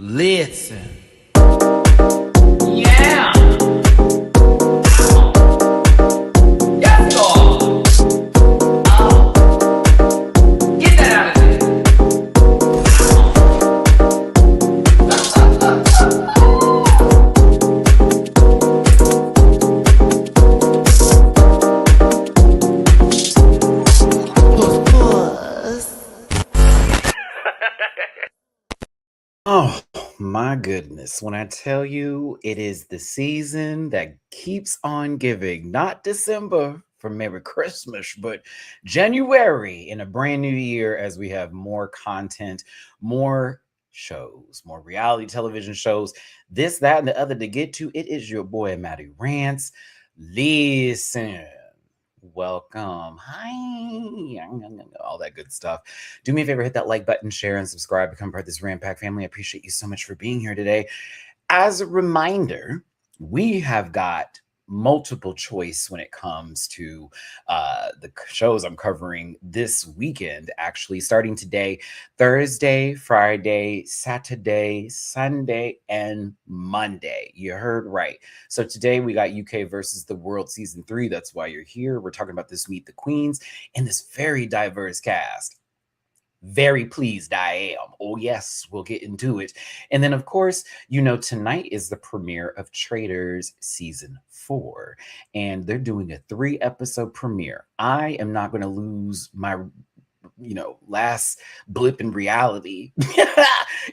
Listen. Yeah. Yes, God. Get that out of there. Oh my goodness. When I tell you it is the season that keeps on giving, not December for Merry Christmas, but January in a brand new year as we have more content, more shows, more reality television shows, this, that, and the other to get to. It is your boy Matty-Rants. Listen. Welcome. Hi. All that good stuff. Do me a favor, hit that like button, share, and subscribe. Become part of this Ram Pack family. I appreciate you so much for being here today. As a reminder, we have got multiple choice when it comes to the shows I'm covering this weekend, actually, starting today, Thursday, Friday, Saturday, Sunday, and Monday. You heard right. So today we got UK versus the World Season 3. That's why you're here. We're talking about this Meet the Queens and this very diverse cast. Very pleased I am. Oh, yes, we'll get into it. And then, of course, tonight is the premiere of Traitors Season 4, and they're doing a 3-episode premiere. I am not going to lose my last blip in reality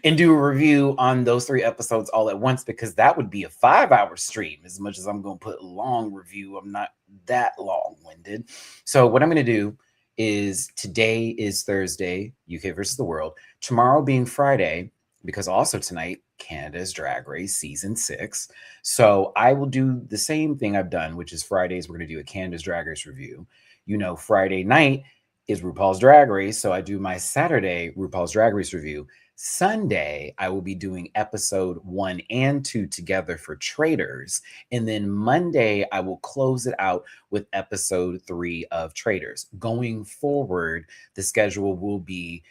and do a review on those 3 episodes all at once, because that would be a 5-hour stream. As much as I'm going to put a long review, I'm not that long-winded. So what I'm going to do is, today is Thursday, UK versus the World. Tomorrow being Friday, because also tonight, Canada's Drag Race Season 6. So I will do the same thing I've done, which is Fridays, we're going to do a Canada's Drag Race review. Friday night is RuPaul's Drag Race, so I do my Saturday RuPaul's Drag Race review. Sunday, I will be doing episode 1 and 2 together for Traitors. And then Monday, I will close it out with episode 3 of Traitors. Going forward, the schedule will be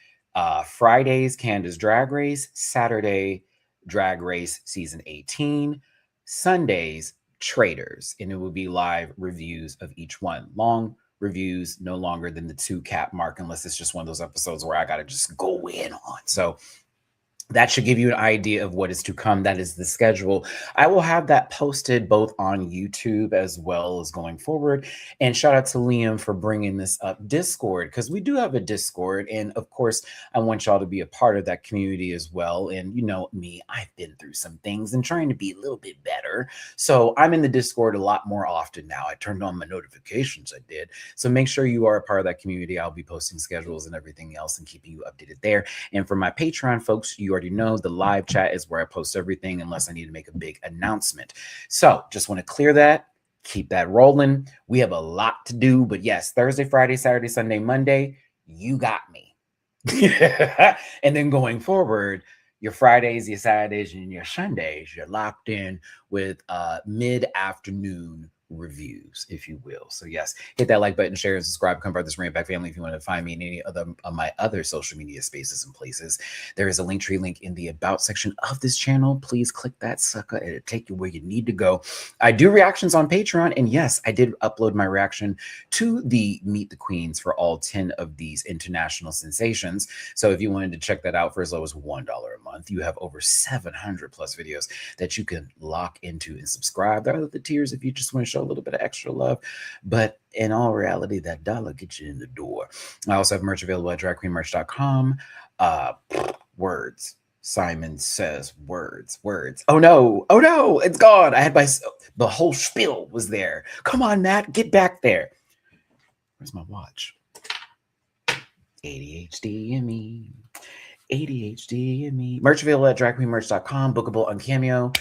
Fridays, Canada's Drag Race, Saturday, Drag Race Season 18, Sundays, Traitors. And it will be live reviews of each one. Long reviews, no longer than the 2 cap mark, unless it's just one of those episodes where I got to just go in on. So that should give you an idea of what is to come. That is the schedule. I will have that posted both on YouTube as well as going forward. And shout out to Liam for bringing this up. Discord, because we do have a Discord. And of course, I want y'all to be a part of that community as well. And you know me, I've been through some things and trying to be a little bit better. So I'm in the Discord a lot more often now. I turned on my notifications, I did. So make sure you are a part of that community. I'll be posting schedules and everything else and keeping you updated there. And for my Patreon folks, you already know the live chat is where I post everything unless I need to make a big announcement. So just want to clear that, keep that rolling. We have a lot to do, but yes, Thursday, Friday, Saturday, Sunday, Monday, you got me. And then going forward, your Fridays, your Saturdays, and your Sundays, you're locked in with mid-afternoon reviews, if you will. So yes, hit that like button, share, and subscribe. Come part of this Rant Back family. If you want to find me in any other of my other social media spaces and places, there is a Linktree link in the about section of this channel. Please click that sucker. It'll take you where you need to go. I do reactions on Patreon, and yes, I did upload my reaction to the Meet the Queens for all 10 of these international sensations. So if you wanted to check that out for as low as $1 a month, you have over 700 plus videos that you can lock into and subscribe. There are the tiers if you just want to show a little bit of extra love, but in all reality, that dollar gets you in the door. I also have merch available at dragqueenmerch.com. Words. Simon says words. Oh no, it's gone. I had the whole spiel was there. Come on, Matt, get back there. Where's my watch? ADHD in me. Merch available at dragqueenmerch.com. Bookable on Cameo.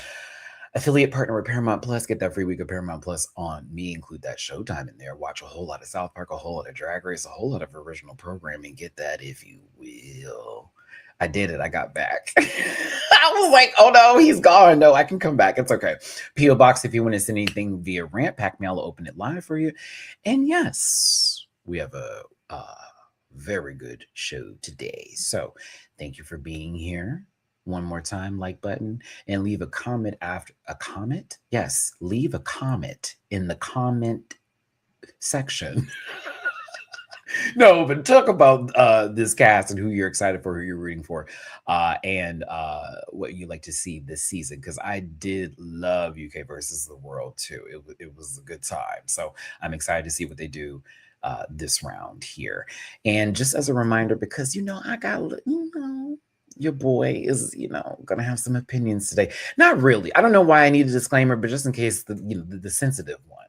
Affiliate partner with Paramount Plus. Get that free week of Paramount Plus on me. Include that Showtime in there. Watch a whole lot of South Park, a whole lot of Drag Race, a whole lot of original programming. Get that if you will. I did it. I got back. I was like, oh no, he's gone. No, I can come back. It's okay. P.O. Box, if you want to send anything via Rant Pack Mail, I'll open it live for you. And yes, we have a very good show today. So thank you for being here. one more time, like button, and leave a comment after a comment. Yes, leave a comment in the comment section. No, but talk about this cast and who you're excited for, who you're rooting for, and what you like to see this season. Because I did love UK versus the World too. It was a good time. So I'm excited to see what they do this round here. And just as a reminder, because I got your boy is gonna have some opinions today. Not really. I don't know why I need a disclaimer, but just in case the sensitive ones.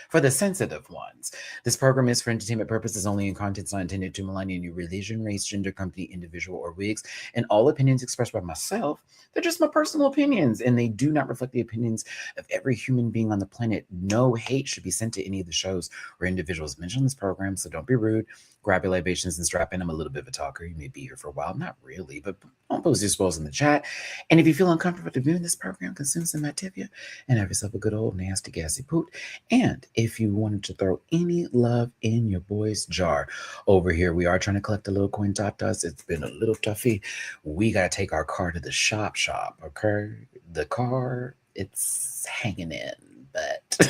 For the sensitive ones, this program is for entertainment purposes only, and content's not intended to malign any religion, race, gender, company, individual, or wigs. And all opinions expressed by myself, they're just my personal opinions, and they do not reflect the opinions of every human being on the planet. No hate should be sent to any of the shows or individuals mentioned in this program, so don't be rude. Grab your libations and strap in. I'm a little bit of a talker. You may be here for a while. Not really, but don't post your spoils in the chat. And if you feel uncomfortable to viewing this program, consume some Activia and have yourself a good old nasty gassy poot. And if you wanted to throw any love in your boy's jar, over here we are trying to collect a little coin top dust. It's been a little toughy. We got to take our car to the shop, okay? The car, it's hanging in, but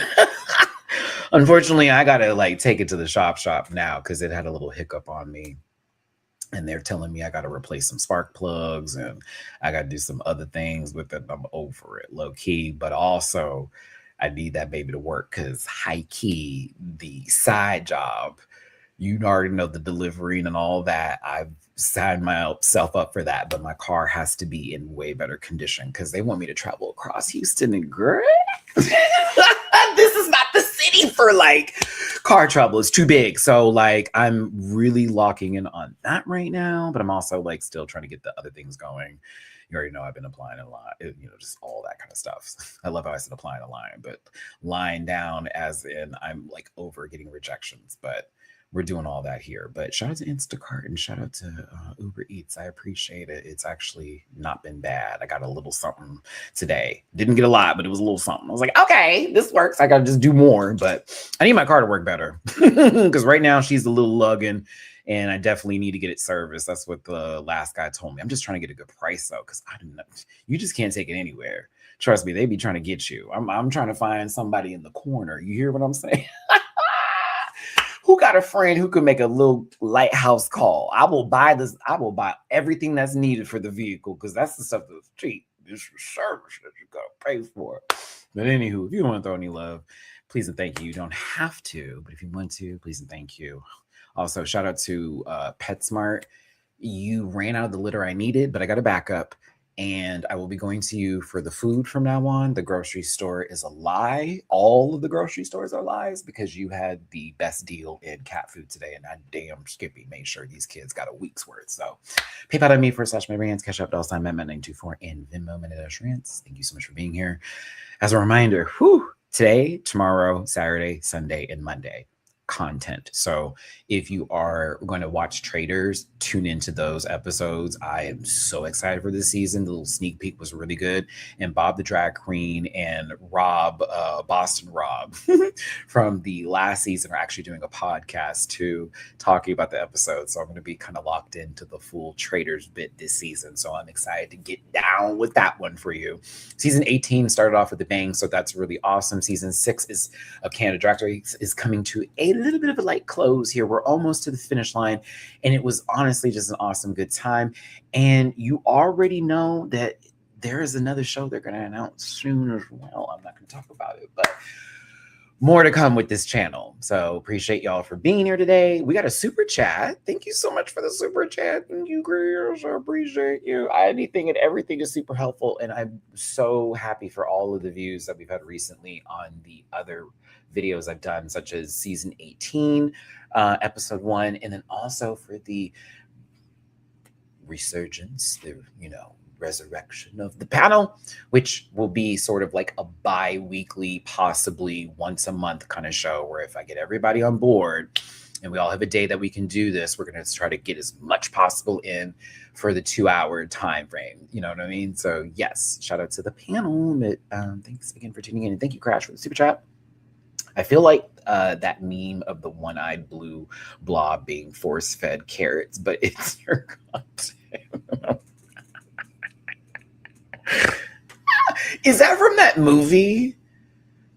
unfortunately I gotta take it to the shop now because it had a little hiccup on me, and they're telling me I gotta replace some spark plugs and I gotta do some other things with it. I'm over it, low key, but also I need that baby to work because high key, the side job, you already know, the delivery and all that. I've signed myself up for that, but my car has to be in way better condition because they want me to travel across Houston, and girl, this is not the city for car trouble. It's too big. So I'm really locking in on that right now, but I'm also still trying to get the other things going. You already know I've been applying a lot, just all that kind of stuff. I love how I said applying a line, but lying down as in I'm over getting rejections, but we're doing all that here. But shout out to Instacart and shout out to Uber Eats. I appreciate it. It's actually not been bad. I got a little something today. Didn't get a lot, but it was a little something. I was like, okay, this works. I got to just do more, but I need my car to work better because right now she's a little lugging and I definitely need to get it serviced. That's what the last guy told me. I'm just trying to get a good price though, because I don't know. You just can't take it anywhere. Trust me, they be trying to get you. I'm trying to find somebody in the corner. You hear what I'm saying? Who got a friend who could make a little lighthouse call? I will buy this. I will buy everything that's needed for the vehicle because that's the stuff that's cheap. This is service that you got to pay for. But anywho, if you don't want to throw any love, please and thank you. You don't have to, but if you want to, please and thank you. Also, shout out to PetSmart. You ran out of the litter I needed, but I got a backup. And I will be going to you for the food from now on. The grocery store is a lie. All of the grocery stores are lies because you had the best deal in cat food today. And I damn Skippy made sure these kids got a week's worth. So PayPal on me for /Matty-Rants, Cash App $, Matt924, and Venmo Matty-Rants. Thank you so much for being here. As a reminder, today, tomorrow, Saturday, Sunday, and Monday, content. So if you are going to watch Traders, tune into those episodes. I am so excited for this season. The little sneak peek was really good. And Bob the Drag Queen and Rob, Boston Rob from the last season are actually doing a podcast too, talking about the episode. So I'm going to be kind of locked into the full Traders bit this season. So I'm excited to get down with that one for you. Season 18 started off with a bang, so that's really awesome. Season 6 of Canada Drag Race is coming to a little bit of a light close here. We're almost to the finish line, and it was honestly just an awesome good time. And you already know that there is another show they're going to announce soon as well. I'm not going to talk about it, but more to come with this channel. So appreciate y'all for being here today. We got a super chat. Thank you so much for the super chat. Thank you, girls. I appreciate you. Anything and everything is super helpful, and I'm so happy for all of the views that we've had recently on the other videos I've done, such as season 18, episode 1, and then also for the resurgence, the resurrection of the panel, which will be sort of like a bi-weekly, possibly once a month kind of show, where if I get everybody on board and we all have a day that we can do this, we're going to try to get as much possible in for the 2-hour time frame. You know what I mean? So yes, shout out to the panel. But thanks again for tuning in, and thank you, Crash, for the super chat. I feel like that meme of the one-eyed blue blob being force-fed carrots, but it's your content. Is that from that movie?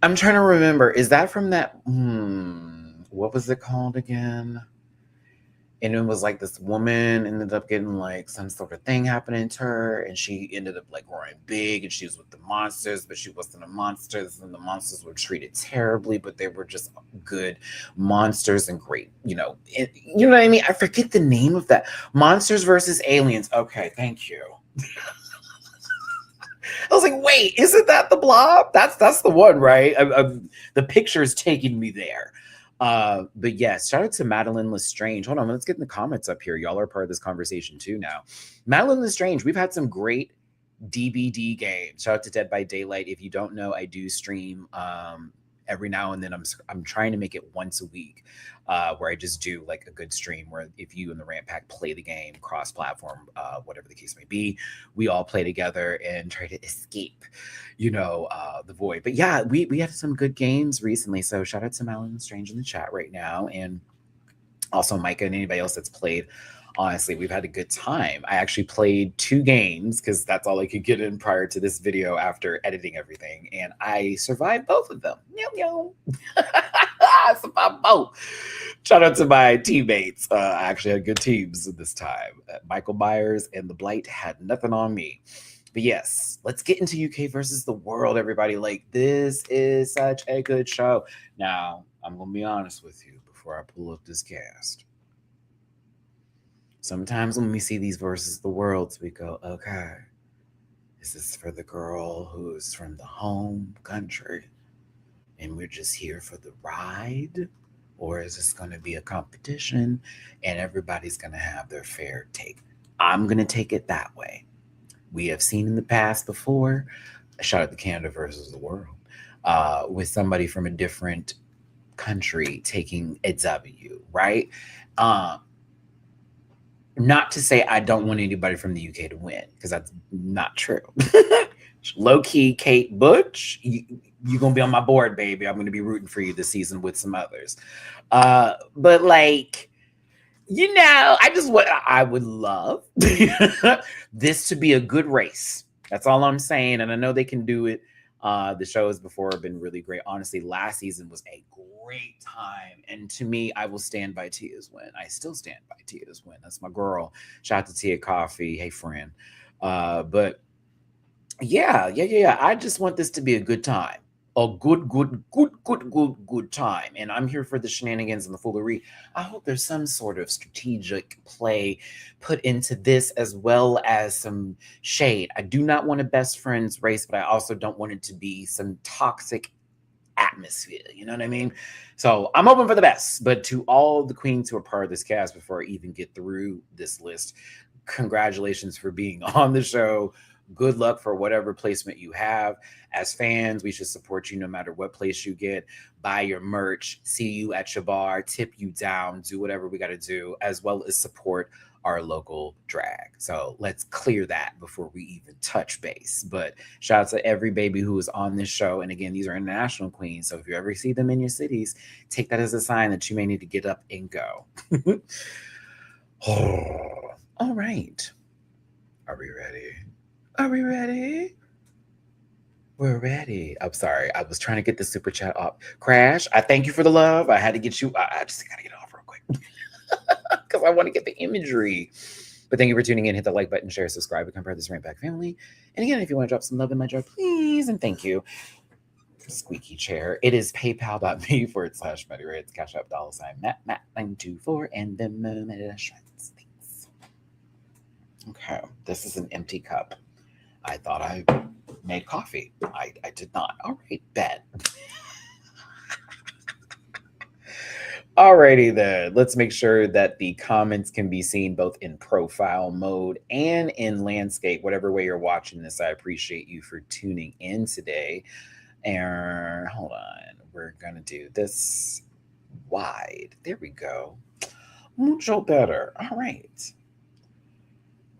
I'm trying to remember. Is that from that? What was it called again? And it was like this woman ended up getting like some sort of thing happening to her, and she ended up like growing big, and she was with the monsters, but she wasn't a monster. And the monsters were treated terribly, but they were just good monsters and great, you know what I mean? I forget the name of that. Monsters versus Aliens. Okay, thank you. I was like, wait, isn't that the Blob? That's the one, right? The picture's taking me there. But yes, shout out to Madeline Lestrange. Hold on, let's get in the comments up here. Y'all are part of this conversation too now. Madeline Lestrange, we've had some great DBD games. Shout out to Dead by Daylight. If you don't know, I do stream every now and then. I'm trying to make it once a week, where I just do like a good stream where if you and the Rant Pack play the game cross-platform, whatever the case may be, we all play together and try to escape, the void. But yeah, we had some good games recently. So shout out to Madeline Strange in the chat right now, and also Micah and anybody else that's played. Honestly, we've had a good time. I actually played 2 games because that's all I could get in prior to this video after editing everything. And I survived both of them. I survived both. Shout out to my teammates. I actually had good teams this time. Michael Myers and the Blight had nothing on me. But yes, let's get into UK versus the world, everybody. Like, this is such a good show. Now, I'm going to be honest with you before I pull up this cast. Sometimes when we see these versus the worlds, we go, okay, is this for the girl who's from the home country and we're just here for the ride? Or is this going to be a competition and everybody's going to have their fair take? I'm going to take it that way. We have seen in the past before, shout out to Canada versus the world, with somebody from a different country taking a W, right? Not to say I don't want anybody from the UK to win, because that's not true. Low-key, Kate Bush, you're going to be on my board, baby. I'm going to be rooting for you this season with some others. But like, I would love this to be a good race. That's all I'm saying. And I know they can do it. The shows before have been really great. Honestly, last season was a great time. And to me, I will stand by Tia's win. I still stand by Tia's win. That's my girl. Shout out to Tia Coffee. Hey, friend. But yeah. I just want this to be a good time. A good time. And I'm here for the shenanigans and the foolery. I hope there's some sort of strategic play put into this, as well as some shade. I do not want a best friends race, but I also don't want it to be some toxic atmosphere. You know what I mean? So I'm hoping for the best. But to all the queens who are part of this cast, before I even get through this list, congratulations for being on the show. Good luck for whatever placement you have. As fans, we should support you no matter what place you get. Buy your merch, see you at your bar, tip you down, do whatever we got to do, as well as support our local drag. So let's clear that before we even touch base. But shout out to every baby who is on this show. And again, these are international queens. So if you ever see them in your cities, take that as a sign that you may need to get up and go. All right. Are we ready? Are we ready? We're ready. I'm sorry. I was trying to get the super chat off. Crash, I thank you for the love. I had to get you. I just got to get it off real quick because I want to get the imagery. But thank you for tuning in. Hit the like button, share, subscribe, become part of this Rant Pack family. And again, if you want to drop some love in my jar, please and thank you. Squeaky chair. It is paypal.me/Matty-Rants, Cash App $Matt924, and Venmo Matty-Rants. Thanks. Okay, this is an empty cup. I thought I made coffee. I did not. All right, bet. Alrighty then. Let's make sure that the comments can be seen both in profile mode and in landscape. Whatever way you're watching this, I appreciate you for tuning in today. And hold on. We're going to do this wide. There we go. Mucho better. All right.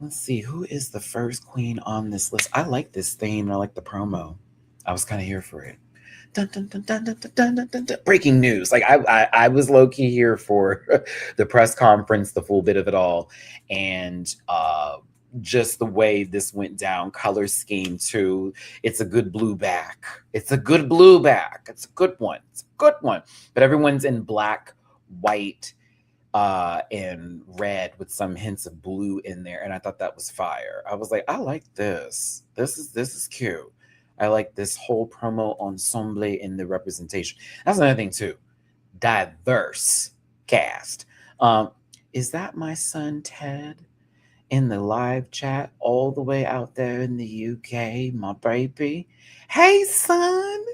Let's see, who is the first queen on this list? I like this theme. I like the promo. I was kind of here for it. Dun, dun, dun, dun, dun, dun, dun, dun, dun. Breaking news. Like I was low-key here for the press conference, the full bit of it all. And just the way this went down, color scheme too. It's a good blue back. It's a good blue back. It's a good one. It's a good one. But everyone's in black, white, and red with some hints of blue in there. And I thought that was fire. I was like, I like this. This is cute. I like this whole promo ensemble in the representation. That's another thing too. Diverse cast. Is that my son Ted in the live chat all the way out there in the UK, my baby? Hey, son.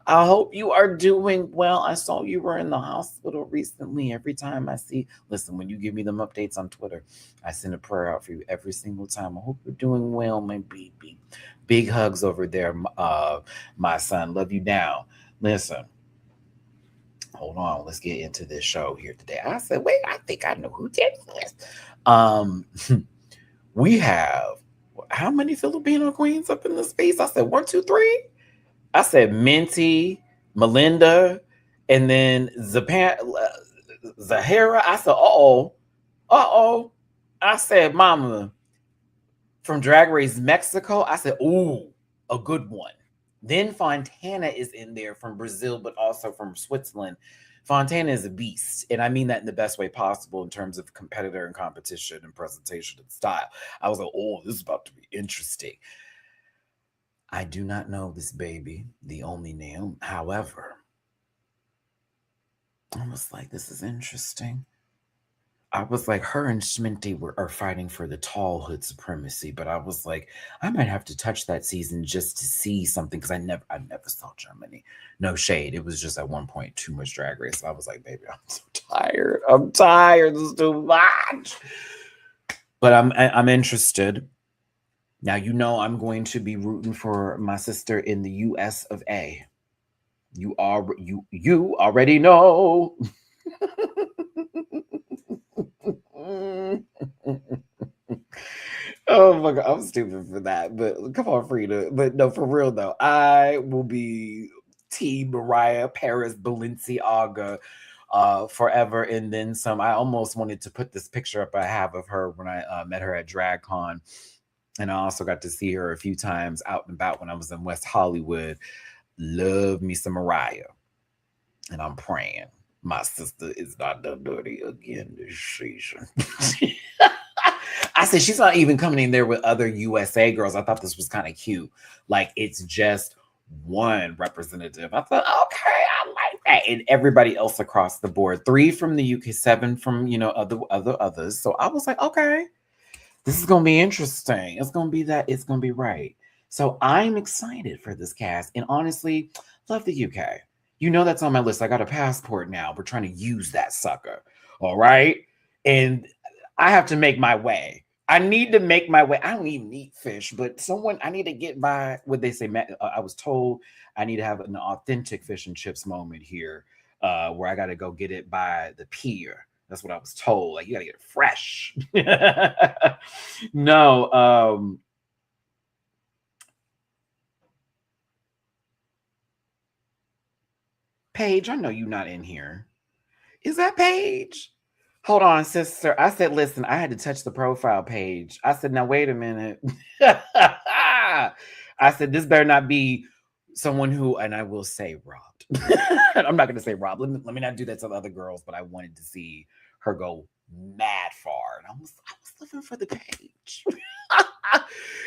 I hope you are doing well. I saw you were in the hospital recently. Every time I see, listen, when you give me them updates on Twitter, I send a prayer out for you every single time. I hope you're doing well, my baby. Big hugs over there, my son. Love you down. Listen, hold on. Let's get into this show here today. I said, wait, I think I know who did this. We have how many Filipino queens up in the space? I said 1, 2, 3. I said Minty, Melinda, and then Zahara. I said, uh-oh. I said, Mama, from Drag Race Mexico. I said, ooh, a good one. Then Fontana is in there from Brazil, but also from Switzerland. Fontana is a beast, and I mean that in the best way possible in terms of competitor and competition and presentation and style. I was like, oh, this is about to be interesting. I do not know this baby, the only name. However, I was like, this is interesting. I was like, her and Schminty are fighting for the tall hood supremacy, but I was like, I might have to touch that season just to see something because I never saw Germany. No shade. It was just at one point too much Drag Race. I was like, baby, I'm so tired. I'm tired. This is too much. But I'm interested. Now you know I'm going to be rooting for my sister in the US of A. You already know. Oh my god, I'm stupid for that. But come on, Frida. But no, for real though, I will be Team Mariah Paris Balenciaga forever and then some. I almost wanted to put this picture up I have of her when I met her at DragCon. And I also got to see her a few times out and about when I was in West Hollywood. Love me some Mariah. And I'm praying my sister is not done dirty again this season. I said, she's not even coming in there with other USA girls. I thought this was kind of cute. Like, it's just one representative. I thought, okay, I like that. And everybody else across the board. 3 from the UK, 7 from, others. So I was like, okay, this is going to be interesting. It's going to be that. It's going to be right. So I'm excited for this cast. And honestly, love the UK. You know that's on my list. I got a passport now. We're trying to use that sucker. All right? And I have to make my way. I need to make my way. I don't even eat fish, but I need to get by what they say. I was told I need to have an authentic fish and chips moment here where I got to go get it by the pier. That's what I was told. Like, you got to get it fresh. No. Paige, I know you're not in here. Is that Paige? Hold on, sister. I said, listen, I had to touch the profile page. I said, now, wait a minute. I said, this better not be someone who, and I will say robbed. I'm not going to say robbed. Let me not do that to the other girls, but I wanted to see her go mad far. And I was looking for the page.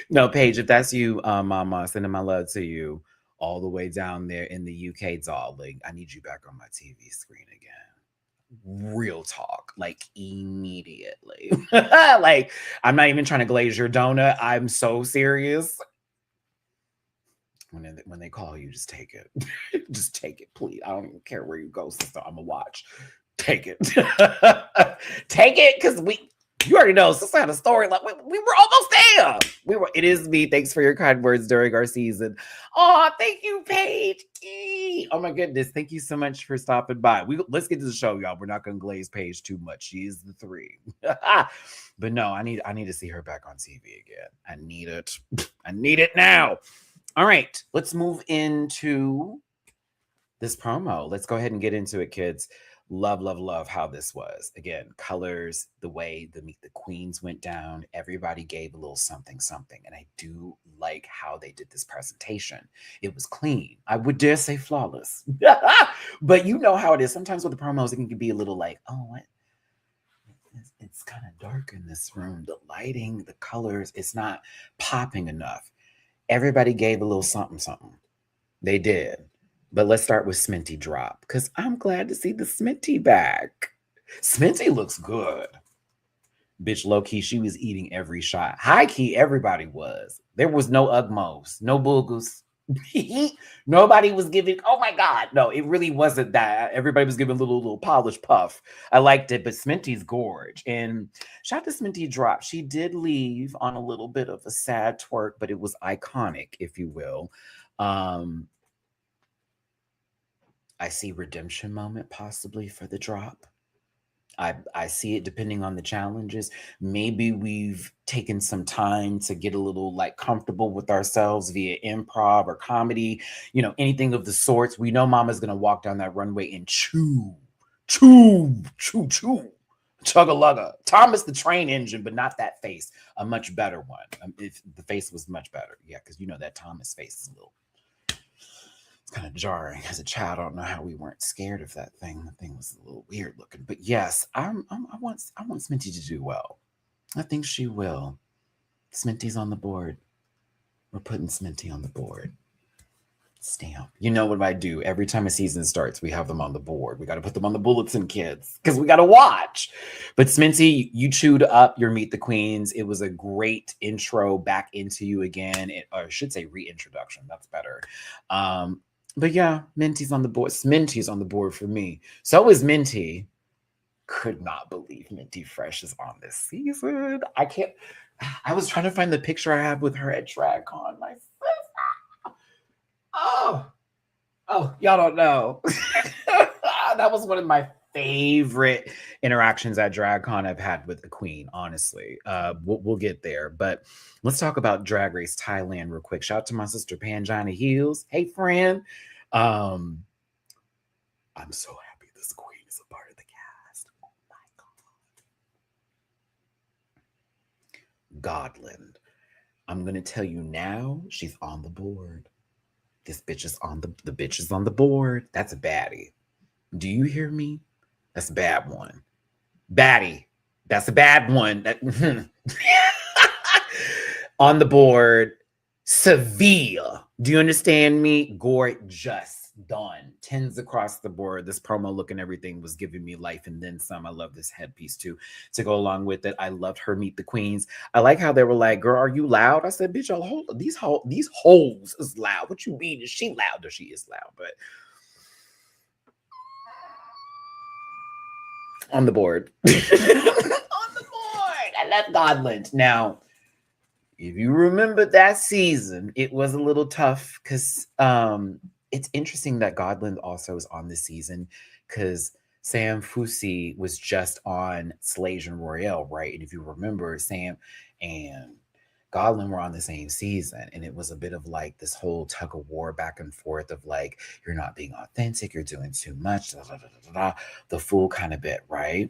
No, Paige, if that's you, Mama, sending my love to you all the way down there in the UK, darling. I need you back on my TV screen again. Real talk, like immediately. Like, I'm not even trying to glaze your donut. I'm so serious. When they call you, just take it. Just take it, please. I don't even care where you go, sister. I'm gonna watch. Take it. Take it, because you already know, sister had a story. Like, we were almost there. It is me. Thanks for your kind words during our season. Oh, thank you, Paige. Oh my goodness. Thank you so much for stopping by. Let's get to the show, y'all. We're not gonna glaze Paige too much. She is the 3. But no, I need to see her back on TV again. I need it. I need it now. All right, let's move into this promo. Let's go ahead and get into it, kids. Love, love, love how this was. Again, colors, the way the Meet the Queens went down, everybody gave a little something, something. And I do like how they did this presentation. It was clean. I would dare say flawless. But you know how it is. Sometimes with the promos, it can be a little like, oh, what? It's kind of dark in this room. The lighting, the colors, it's not popping enough. Everybody gave a little something, something. They did. But let's start with Sminty drop because I'm glad to see the Sminty back. Sminty looks good. Bitch, low key, she was eating every shot. High key, everybody was. There was no Ugmos, no Boogles. Nobody was giving, oh my God. No, it really wasn't that. Everybody was giving a little polished puff. I liked it, but Sminty's gorge. And shout out to Sminty drop. She did leave on a little bit of a sad twerk, but it was iconic, if you will. I see redemption moment possibly for the drop. I see it depending on the challenges. Maybe we've taken some time to get a little like comfortable with ourselves via improv or comedy, anything of the sorts. We know Mama's gonna walk down that runway and chug a lugger. Thomas the train engine, but not that face. A much better one. If the face was much better, yeah, because that Thomas face is a little. Kind of jarring. As a child, I don't know how we weren't scared of that thing. The thing was a little weird looking, but yes, I want Sminty to do well. I think she will. Sminty's on the board. We're putting Sminty on the board. Stamp. You know what I do? Every time a season starts, we have them on the board. We got to put them on the bulletin, kids, because we got to watch. But Sminty, you chewed up your Meet the Queens. It was a great intro back into you again. Or I should say reintroduction. That's better. But yeah, Minty's on the board. Sminty's on the board for me. So is Minty. Could not believe Minty Fresh is on this season. I was trying to find the picture I have with her at DragCon. My sister. Oh, y'all don't know. That was one of my favorite interactions at DragCon I've had with the Queen, honestly. We'll get there. But let's talk about Drag Race Thailand real quick. Shout out to my sister Panjana Heels. Hey, friend. I'm so happy this Queen is a part of the cast. Oh my God. Godland. I'm going to tell you now, she's on the board. This bitch is on the bitch is on the board. That's a baddie. Do you hear me? That's a bad one. Baddie. That's a bad one. On the board. Severe. Do you understand me? Gorgeous. Done. 10s across the board. This promo look and everything was giving me life and then some. I love this headpiece too to go along with it. I loved her Meet the Queens. I like how they were like, girl, are you loud? I said, bitch, y'all hold these holes is loud. What you mean? Is she loud? Or she is loud, but on the board. On the board. I love Godland. Now, if you remember that season, it was a little tough because it's interesting that Godland also is on this season because Sam Fusi was just on Slasian Royale, right? And if you remember, Sam and Godland were on the same season, and it was a bit of like this whole tug of war back and forth of like, you're not being authentic, you're doing too much, the fool kind of bit, right?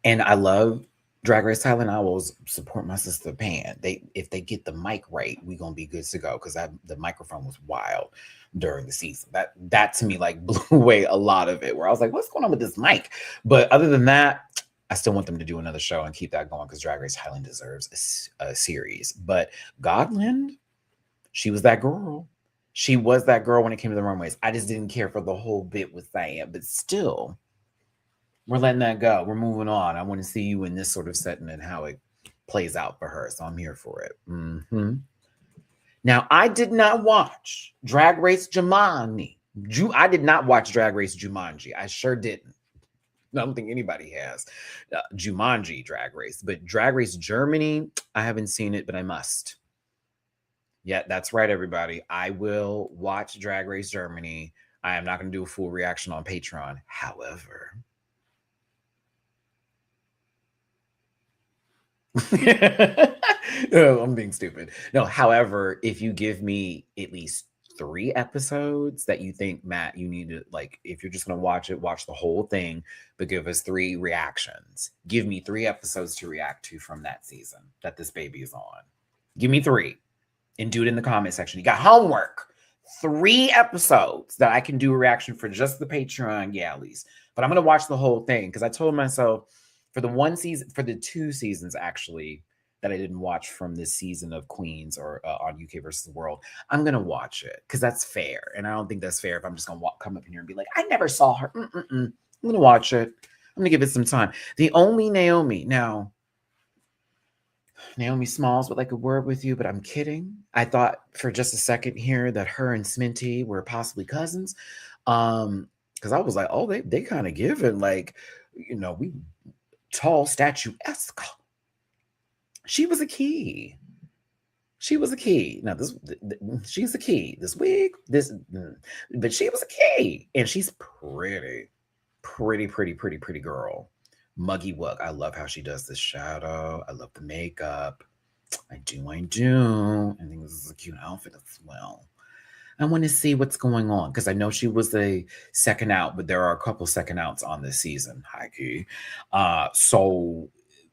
And I love Drag Race Thailand. I will support my sister Pan. If they get the mic right, we're gonna be good to go because the microphone was wild during the season. That to me like blew away a lot of it. Where I was like, what's going on with this mic? But other than that, I still want them to do another show and keep that going because Drag Race Thailand deserves a series. But Godland, she was that girl. She was that girl when it came to the runways. I just didn't care for the whole bit with Diane, but still. We're letting that go. We're moving on. I want to see you in this sort of setting and how it plays out for her. So I'm here for it. Now, I did not watch Drag Race Jumanji. I did not watch Drag Race Jumanji. I sure didn't. I don't think anybody has. Jumanji Drag Race. But Drag Race Germany, I haven't seen it, but I must. Yeah, that's right, everybody. I will watch Drag Race Germany. I am not going to do a full reaction on Patreon. However... I'm being stupid. No, however, if you give me at least 3 episodes that you think, Matt, you need to, like, if you're just going to watch it, watch the whole thing, but give us 3 reactions. Give me 3 episodes to react to from that season that this baby is on. Give me 3 and do it in the comment section. You got homework. 3 episodes that I can do a reaction for just the Patreon galleys. But I'm going to watch the whole thing because I told myself for the 2 seasons actually that I didn't watch from this season of Queens or on UK versus the World, I'm going to watch it because that's fair. And I don't think that's fair if I'm just going to come up in here and be like, I never saw her. I'm going to watch it. I'm going to give it some time. The only Naomi Smalls would like a word with you, but I'm kidding. I thought for just a second here that her and Sminty were possibly cousins. Because I was like, oh, they kind of given like, we tall statuesque. She was a key. Now she's a key. This wig, but she was a key, and she's pretty girl. Muggy Wug. I love how she does this shadow. I love the makeup. I do. I think this is a cute outfit as well. I want to see what's going on because I know she was a second out, but there are a couple second outs on this season. Hi, key. So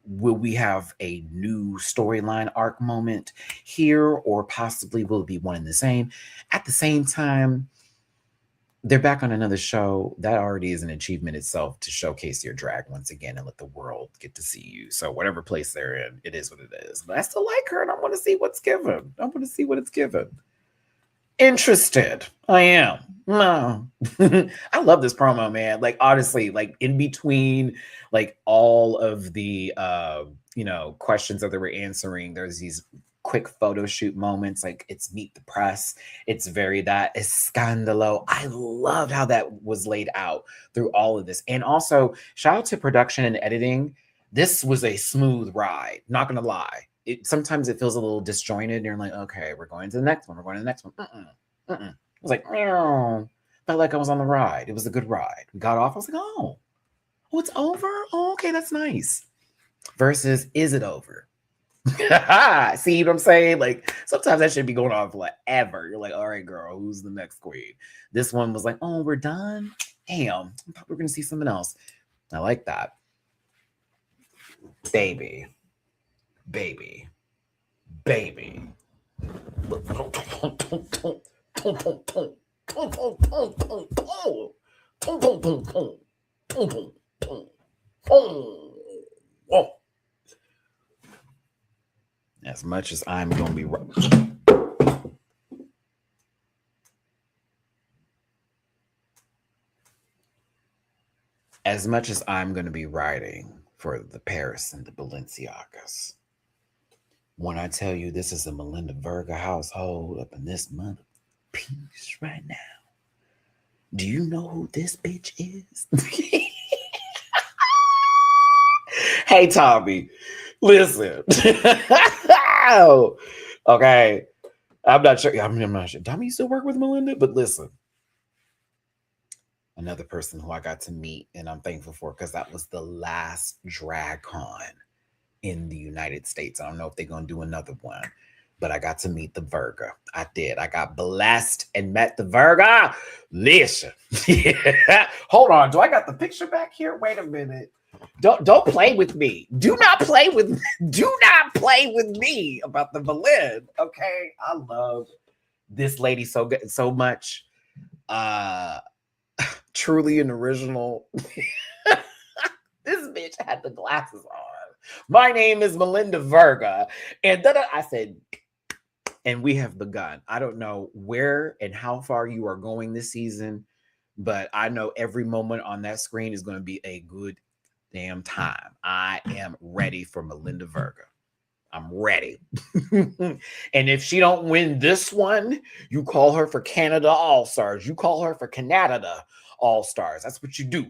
will we have a new storyline arc moment here, or possibly will it be one and the same? At the same time, they're back on another show. That already is an achievement itself to showcase your drag once again and let the world get to see you. So whatever place they're in, it is what it is. But I still like her and I want to see what's given. I want to see what it's given. Interested. I am. No. I love this promo, man. Like, honestly, like in between like all of the questions that they were answering, there's these quick photo shoot moments, like it's meet the press. It's very that escandalo. I loved how that was laid out through all of this. And also shout out to production and editing. This was a smooth ride, not gonna lie. Sometimes it feels a little disjointed and you're like, okay, we're going to the next one. It was like, meow. Felt like I was on the ride. It was a good ride. We got off. I was like, oh, it's over? Oh, okay, that's nice. Versus, is it over? See what I'm saying? Like, sometimes that should be going on forever. You're like, all right, girl, who's the next queen? This one was like, oh, we're done? Damn, I thought we were going to see something else. I like that. Baby. As much as I'm going to be riding for the Paris and the Balenciagas, when I tell you this is a Melinda Verga household up in this mother piece right now, do you know who this bitch is? Hey, Tommy, listen. Okay, I'm not sure. I'm not sure. Tommy used to work with Melinda, but listen. Another person who I got to meet and I'm thankful for because that was the last drag con in the United States. I don't know if they're going to do another one, but I got to meet the Virga. I did. I got blessed and met the Virga. Listen. Hold on. Do I got the picture back here? Wait a minute. Don't play with me. Do not play with me about the Belen. Okay. I love this lady so good, so much. Truly an original. This bitch had the glasses on. My name is Melinda Verga. And then I said, and we have begun. I don't know where and how far you are going this season, but I know every moment on that screen is going to be a good damn time. I am ready for Melinda Verga. I'm ready. And if she don't win this one, you call her for Canada All-Stars. You call her for Canada All-Stars. That's what you do.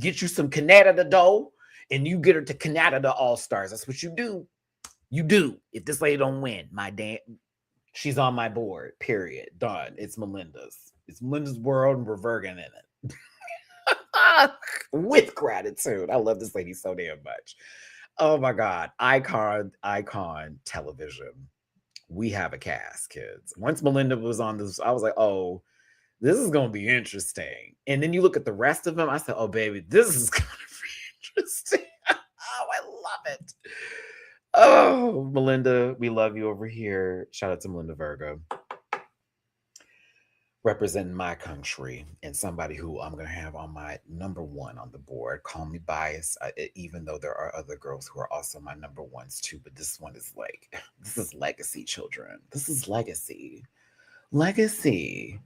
Get you some Canada dough, and you get her to Canada All-Stars. That's what you do. You do. If this lady don't win, my damn, she's on my board. Period. Done. It's Melinda's. It's Melinda's world, and we're Virgin in it. With gratitude. I love this lady so damn much. Oh my God. Icon television. we have a cast, kids. Once Melinda was on this, I was like, oh, this is going to be interesting. And then you look at the rest of them. I said, oh, baby, this is going to be interesting. Oh, I love it. Oh, Melinda, we love you over here. Shout out to Melinda Virgo, representing my country and somebody who I'm going to have on my number one on the board. Call me biased, even though there are other girls who are also my number ones too. But this one is like, this is legacy, children. This is legacy. Legacy.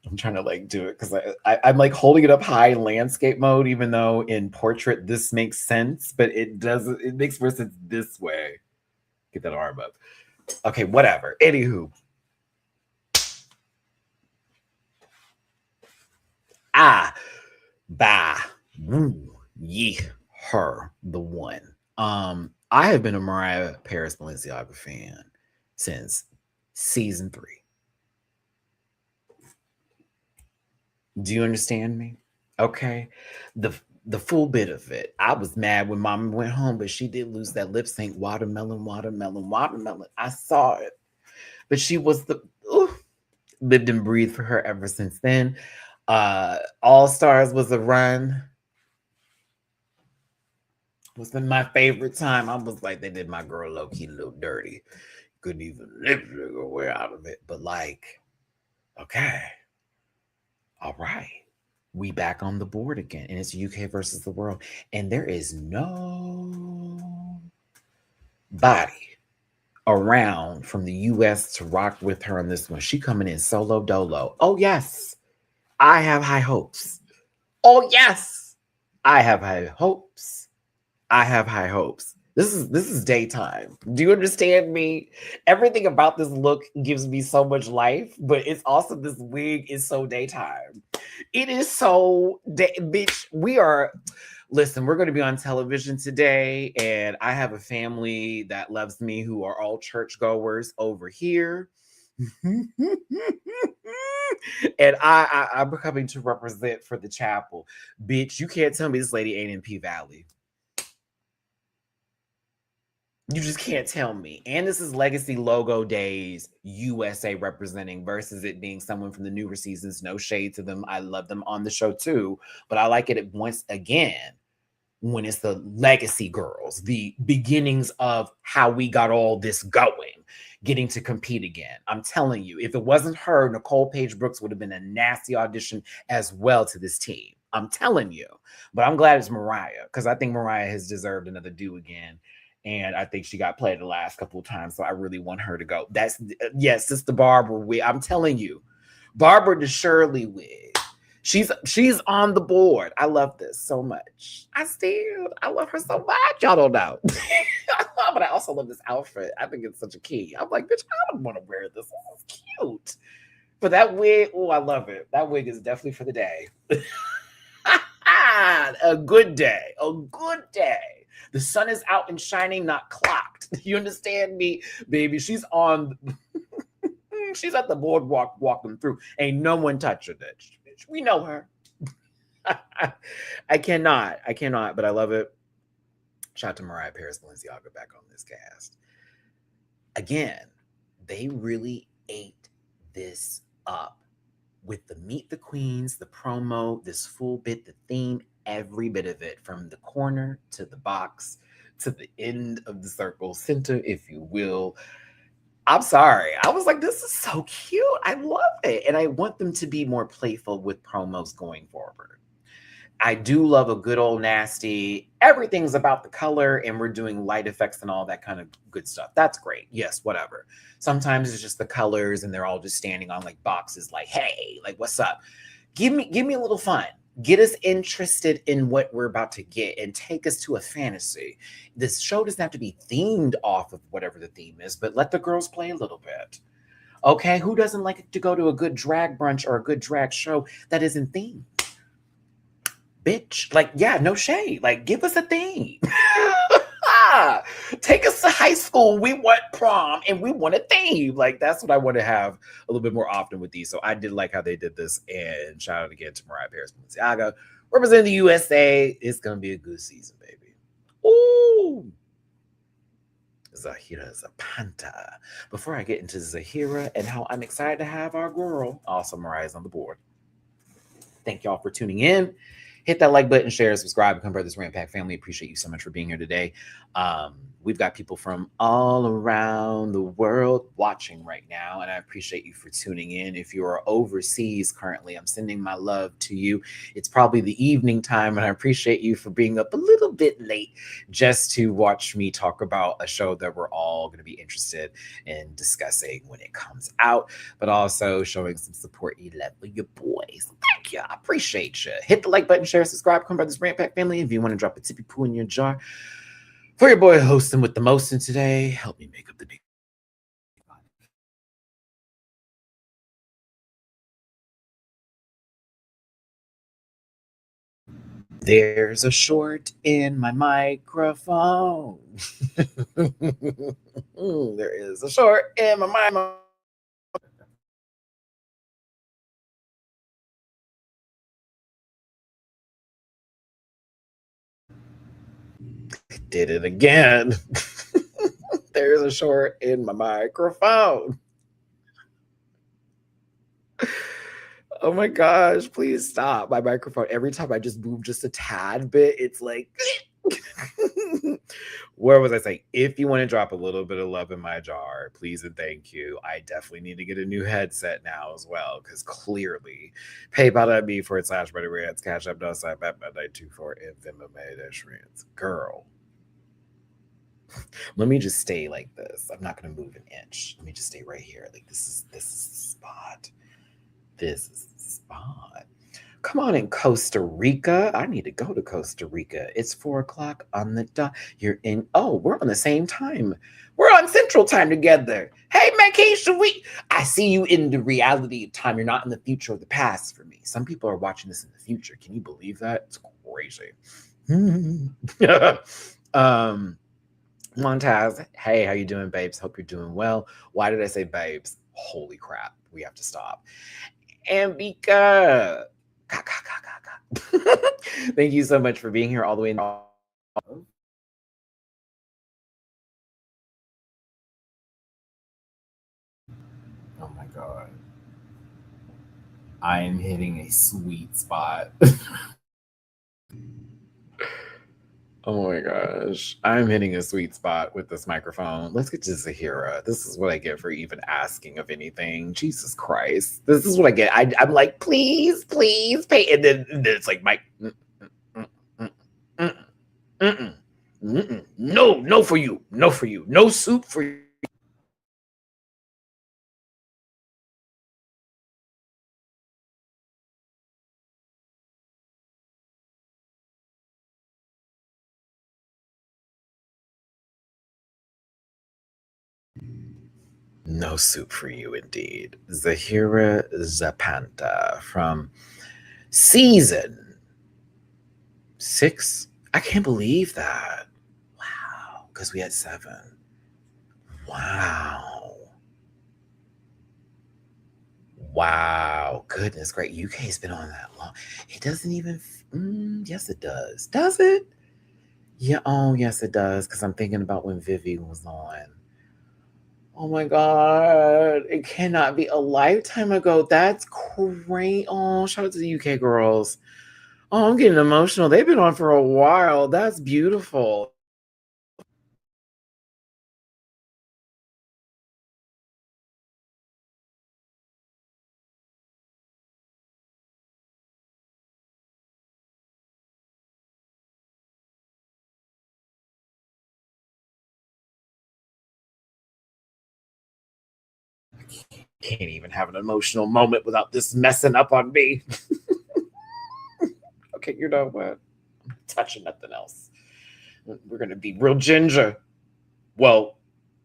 I'm trying to like do it because I'm like holding it up high in landscape mode, even though in portrait this makes sense, but it doesn't. It makes more sense this way. Get that arm up. Okay, whatever. Anywho, bah, woo, ye, her, the one. I have been a Mariah Paris Balenciaga fan since season 3. Do you understand me? Okay. The full bit of it. I was mad when Mama went home, but she did lose that lip sync. Watermelon, watermelon, watermelon. I saw it. But she was lived and breathed for her ever since then. All Stars was a run. Was my favorite time. I was like, they did my girl low key a little dirty. Couldn't even lip sync her way out of it. But like, okay. All right. We back on the board again. And it's UK versus the world. And there is no body around from the US to rock with her on this one. She coming in solo dolo. Oh, yes. I have high hopes. Oh, yes. I have high hopes. I have high hopes. This is daytime. Do you understand me? Everything about this look gives me so much life, but it's also this wig is so daytime. It is so bitch. Listen, we're going to be on television today, and I have a family that loves me who are all churchgoers over here. And I'm coming to represent for the chapel. Bitch, you can't tell me this lady ain't in P Valley. You just can't tell me. And this is Legacy Logo Days USA representing versus it being someone from the newer seasons. No shade to them. I love them on the show too. But I like it once again when it's the Legacy girls, the beginnings of how we got all this going, getting to compete again. I'm telling you, if it wasn't her, Nicole Page Brooks would have been a nasty audition as well to this team. I'm telling you. But I'm glad it's Mariah because I think Mariah has deserved another do again. And I think she got played the last couple of times. So I really want her to go. Yes, it's the Barbara wig. I'm telling you, Barbara the Shirley wig. She's on the board. I love this so much. I love her so much. Y'all don't know. But I also love this outfit. I think it's such a key. I'm like, bitch, I don't want to wear this. This is cute. But that wig, oh, I love it. That wig is definitely for the day. A good day. A good day. The sun is out and shining, not clocked. You understand me, baby? She's on. She's at the boardwalk walking through. Ain't no one touching it. We know her. I cannot, but I love it. Shout out to Mariah Paris Balenciaga back on this cast. Again, they really ate this up with the Meet the Queens, the promo, this full bit, the theme, every bit of it, from the corner to the box to the end of the circle, center, if you will. I'm sorry. I was like, this is so cute. I love it. And I want them to be more playful with promos going forward. I do love a good old nasty. Everything's about the color and we're doing light effects and all that kind of good stuff. That's great. Yes, whatever. Sometimes it's just the colors and they're all just standing on like boxes like, hey, like what's up? Give me a little fun. Get us interested in what we're about to get and take us to a fantasy. This show doesn't have to be themed off of whatever the theme is, but let the girls play a little bit. Okay, who doesn't like to go to a good drag brunch or a good drag show that isn't themed? Bitch, like, yeah, no shade. Like, give us a theme. Take us to high school. We want prom and we want a theme. Like, that's what I want to have a little bit more often with these. So I did like how they did this. And shout out again to Mariah Paris Balenciaga. Representing the USA. It's going to be a good season, baby. Ooh. Zahira Zapanta. Before I get into Zahira and how I'm excited to have our girl all summarized on the board, thank y'all for tuning in. Hit that like button, share, subscribe, become part of this Rant Pack family. Appreciate you so much for being here today. We've got people from all around the world watching right now, and I appreciate you for tuning in. If you are overseas currently, I'm sending my love to you. It's probably the evening time, and I appreciate you for being up a little bit late just to watch me talk about a show that we're all going to be interested in discussing when it comes out, but also showing some support you love for your boys. Thank you. I appreciate you. Hit the like button, share, subscribe, come by this Rant Pack family. If you want to drop a tippy poo in your jar for your boy hosting with the most in today, help me make up the big. There's a short in my microphone. There is a short in my microphone. Did it again. There's a short in my microphone. Oh my gosh, please stop. My microphone, every time I just move just a tad bit, it's like, where was I saying? If you want to drop a little bit of love in my jar, please and thank you. I definitely need to get a new headset now as well, because clearly, PayPal.me/Matty-Rants, Cash App, $924, and Venmo Matty-Rants. Girl, let me just stay like this. I'm not going to move an inch. Let me just stay right here. Like this is the spot. This is the spot. Come on in Costa Rica. I need to go to Costa Rica. It's 4 o'clock on the dot. You're in. Oh, we're on the same time. We're on Central Time together. Hey, Vacation Week. I see you in the reality of time. You're not in the future or the past for me. Some people are watching this in the future. Can you believe that? It's crazy. Montaz, hey, how you doing, babes? Hope you're doing well. Why did I say babes? Holy crap. We have to stop. Ambika. Thank you so much for being here all the way. Oh my God. I am hitting a sweet spot. Oh my gosh. I'm hitting a sweet spot with this microphone. Let's get to Zahira. This is what I get for even asking of anything. Jesus Christ. This is what I get. I'm like, please, please pay. And then it's like, Mike, no, no for you. No for you. No soup for you. No soup for you, indeed. Zahira Zapanta from season 6. I can't believe that. Wow. Because we had 7. Wow. Wow. Goodness, great. UK's been on that long. It doesn't even. Yes, it does. Does it? Yeah. Oh, yes, it does. Because I'm thinking about when Vivi was on. Oh my God. It cannot be a lifetime ago. That's great. Oh, shout out to the UK girls. Oh, I'm getting emotional. They've been on for a while. That's beautiful. I can't even have an emotional moment without this messing up on me. Okay, you know what? I'm touching nothing else. We're going to be real ginger. Well,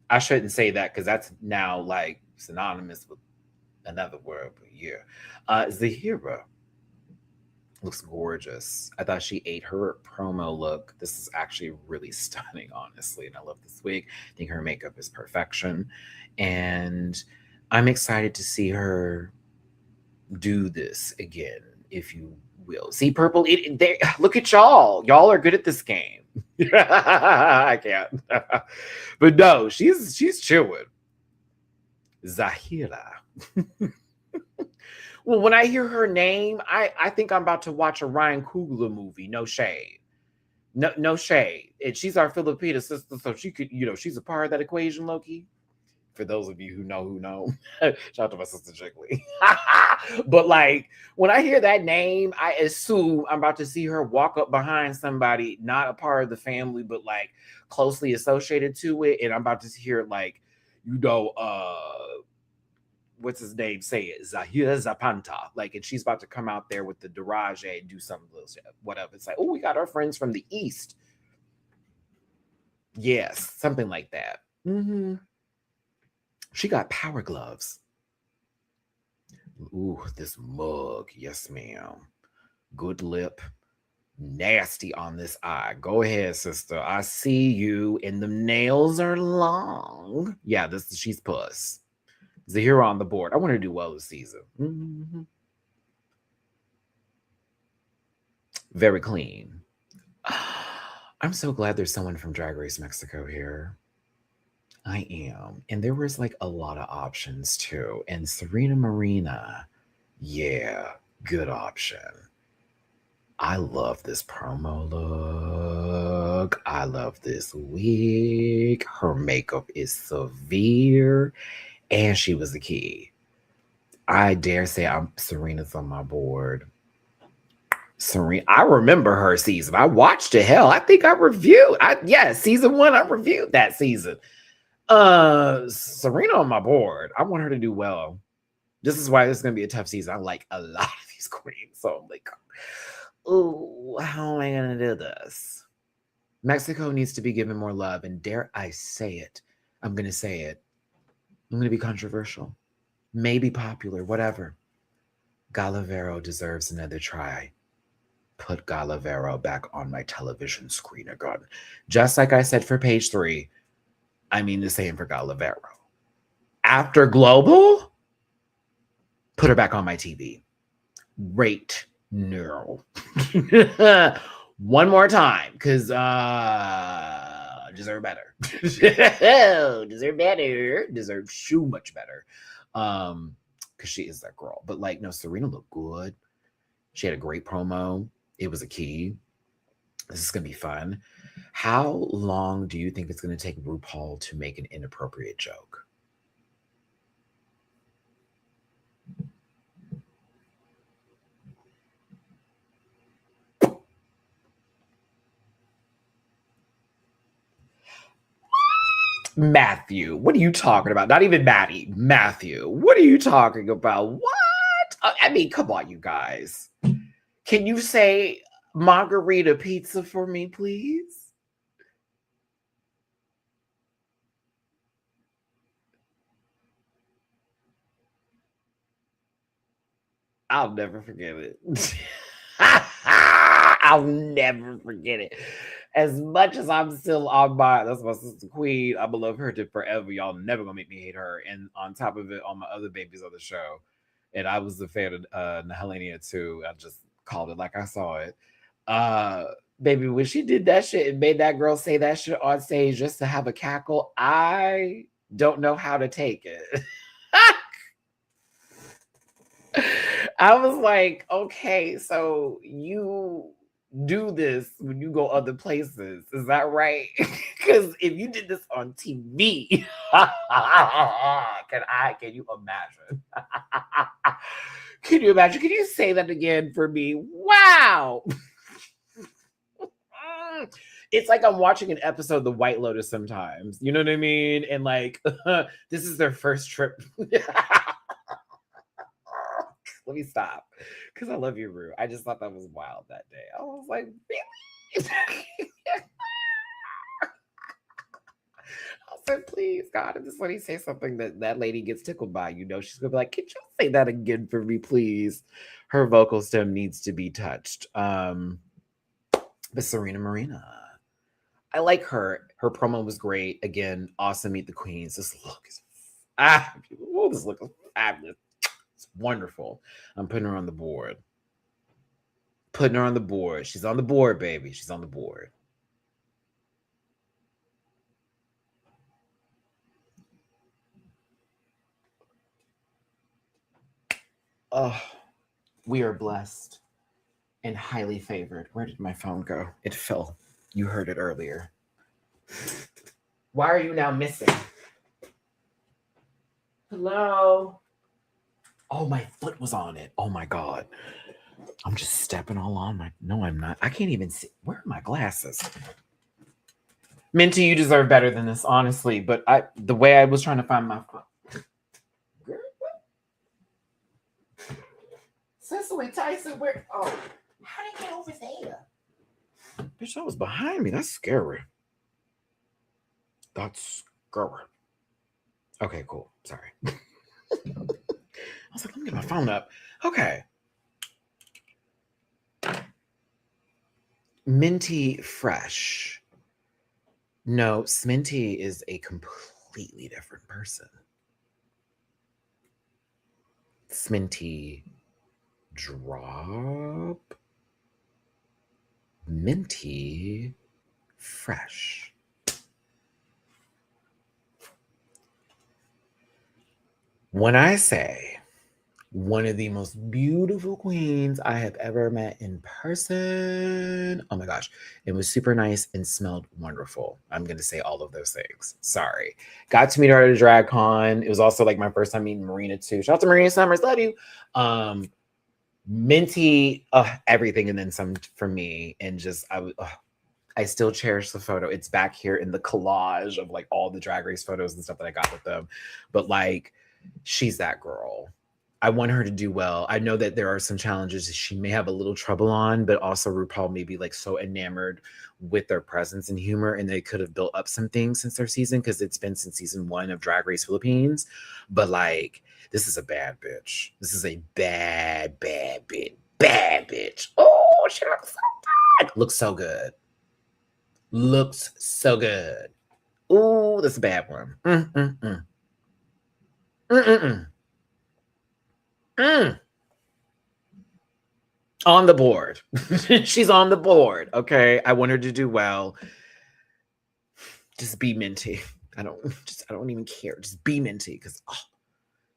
I shouldn't say that because that's now like synonymous with another word, but yeah. Zahira looks gorgeous. I thought she ate her promo look. This is actually really stunning, honestly. And I love this wig. I think her makeup is perfection. And I'm excited to see her do this again. If you We'll see purple. Look at y'all. Y'all are good at this game. I can't. But no, she's chilling. Zahira. Well, when I hear her name, I think I'm about to watch a Ryan Coogler movie. No shade. No shade. And she's our Filipina sister, so she could, she's a part of that equation, Loki. For those of you who know. Shout out to my sister Jiggly. But like when I hear that name, I assume I'm about to see her walk up behind somebody, not a part of the family, but like closely associated to it. And I'm about to hear like, what's his name? Say it, Zahira Zapanta. Like, and she's about to come out there with the Durage and do some little shit, whatever. It's like, oh, we got our friends from the East. Yes, something like that. Mm-hmm. She got power gloves. Ooh, this mug. Yes, ma'am. Good lip. Nasty on this eye. Go ahead, sister. I see you. And the nails are long. Yeah, she's puss. Zahira on the board. I want her to do well this season. Mm-hmm. Very clean. I'm so glad there's someone from Drag Race Mexico here. I am. And there was like a lot of options too. And Serena Marina, yeah, good option. I love this promo look. I love this wig. Her makeup is severe. And she was the key. I dare say Serena's on my board. Serena, I remember her season. I watched it. Hell, I think I reviewed. Season 1, I reviewed that season. Serena on my board. I want her to do well. This is why this is gonna be a tough season. I like a lot of these queens, so I'm like, oh, how am I gonna do this? Mexico needs to be given more love, and dare I say it? I'm gonna say it. I'm gonna be controversial, maybe popular, whatever. Galavero deserves another try. Put Galavero back on my television screen again. Just like I said for page 3, I mean the same for Galavero. After Global, put her back on my TV. Right now. One more time, because deserve better. Deserve better. Deserve so much better. Because she is that girl. But like, no, Serena looked good. She had a great promo. It was a key. This is going to be fun. How long do you think it's going to take RuPaul to make an inappropriate joke? Matthew, what are you talking about? Not even Maddie. Matthew, what are you talking about? What? I mean, come on, you guys. Can you say margarita pizza for me, please? I'll never forget it. I'll never forget it. As much as I'm still on that's my sister Queen. I'm gonna love her to forever. Y'all never gonna make me hate her. And on top of it, all my other babies on the show. And I was a fan of Helenia too. I just called it like I saw it. Baby, when she did that shit and made that girl say that shit on stage just to have a cackle, I don't know how to take it. I was like, okay, so you do this when you go other places. Is that right? Because if you did this on TV, can you imagine? Can you imagine? Can you say that again for me? Wow. It's like I'm watching an episode of The White Lotus sometimes. You know what I mean? And like, this is their first trip. Let me stop. Because I love you, Rue. I just thought that was wild that day. I was like, really? I said, please, God, if this lady say something that lady gets tickled by, she's going to be like, can you say that again for me, please? Her vocal stem needs to be touched. But Serena Marina, I like her. Her promo was great. Again, awesome. Meet the Queens. This look is this look is fabulous. It's wonderful. I'm putting her on the board. Putting her on the board. She's on the board, baby. She's on the board. Oh, we are blessed and highly favored. Where did my phone go? It fell. You heard it earlier. Why are you now missing? Hello? Oh, my foot was on it. Oh my God. I'm just stepping all on my. No, I'm not. I can't even see. Where are my glasses? Minty, you deserve better than this, honestly. But the way I was trying to find my phone. Cicely Tyson, where? Oh, how did I get over there? Bitch, that was behind me. That's scary. That's scary. Okay, cool. Sorry. I was like, let me get my phone up. Okay. Minty Fresh. No, Sminty is a completely different person. Sminty Drop. Minty Fresh. When I say one of the most beautiful queens I have ever met in person. Oh my gosh. It was super nice and smelled wonderful. I'm going to say all of those things. Sorry. Got to meet her at a drag con. It was also like my first time meeting Marina too. Shout out to Marina Summers. Love you. Minty, everything and then some for me. And just, I still cherish the photo. It's back here in the collage of like all the Drag Race photos and stuff that I got with them. But like, she's that girl. I want her to do well. I know that there are some challenges that she may have a little trouble on, but also RuPaul may be like so enamored with their presence and humor, and they could have built up some things since their season because it's been since season 1 of Drag Race Philippines. But like, this is a bad bitch. This is a bad bitch. Bad bitch. Oh, she looks so good. Looks so good. Looks so good. Ooh, that's a bad one. On the board. She's on the board. Okay. I want her to do well. Just be Minty. I don't even care. Just be Minty because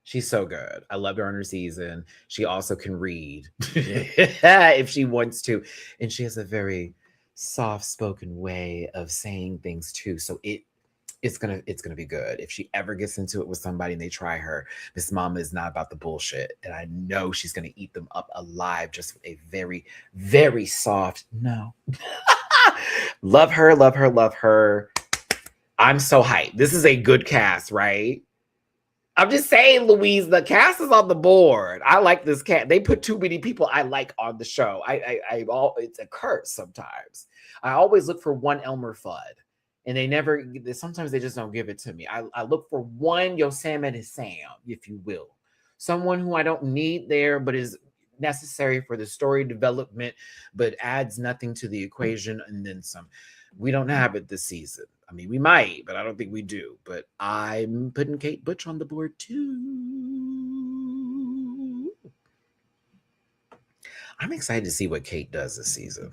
she's so good. I loved her on her season. She also can read if she wants to. And she has a very soft-spoken way of saying things too. So it's gonna be good. If she ever gets into it with somebody and they try her, Miss Mama is not about the bullshit. And I know she's gonna eat them up alive just with a very, very soft no. Love her, love her, love her. I'm so hyped. This is a good cast, right? I'm just saying, Louise, the cast is on the board. I like this cast. They put too many people I like on the show. It's a curse sometimes. I always look for one Elmer Fudd. And sometimes they just don't give it to me. I look for one Yosemite Sam, if you will. Someone who I don't need there, but is necessary for the story development, but adds nothing to the equation and then some. We don't have it this season. I mean, we might, but I don't think we do. But I'm putting Kate Butch on the board too. I'm excited to see what Kate does this season.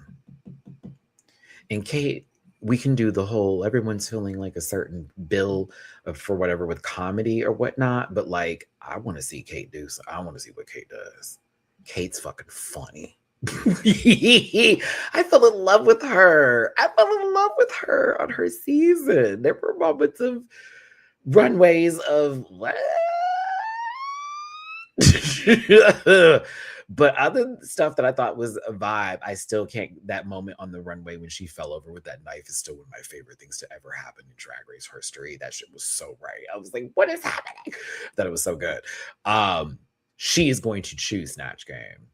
And Kate, we can do the whole, everyone's feeling like a certain bill for whatever with comedy or whatnot. But like, I want to see Kate do so. I want to see what Kate does. Kate's fucking funny. I fell in love with her. I fell in love with her on her season. There were moments of runways of what? But other stuff that I thought was a vibe, I still can't. That moment on the runway when she fell over with that knife is still one of my favorite things to ever happen in Drag Race history. That shit was so right. I was like, what is happening? That it was so good. She is going to choose Snatch Game.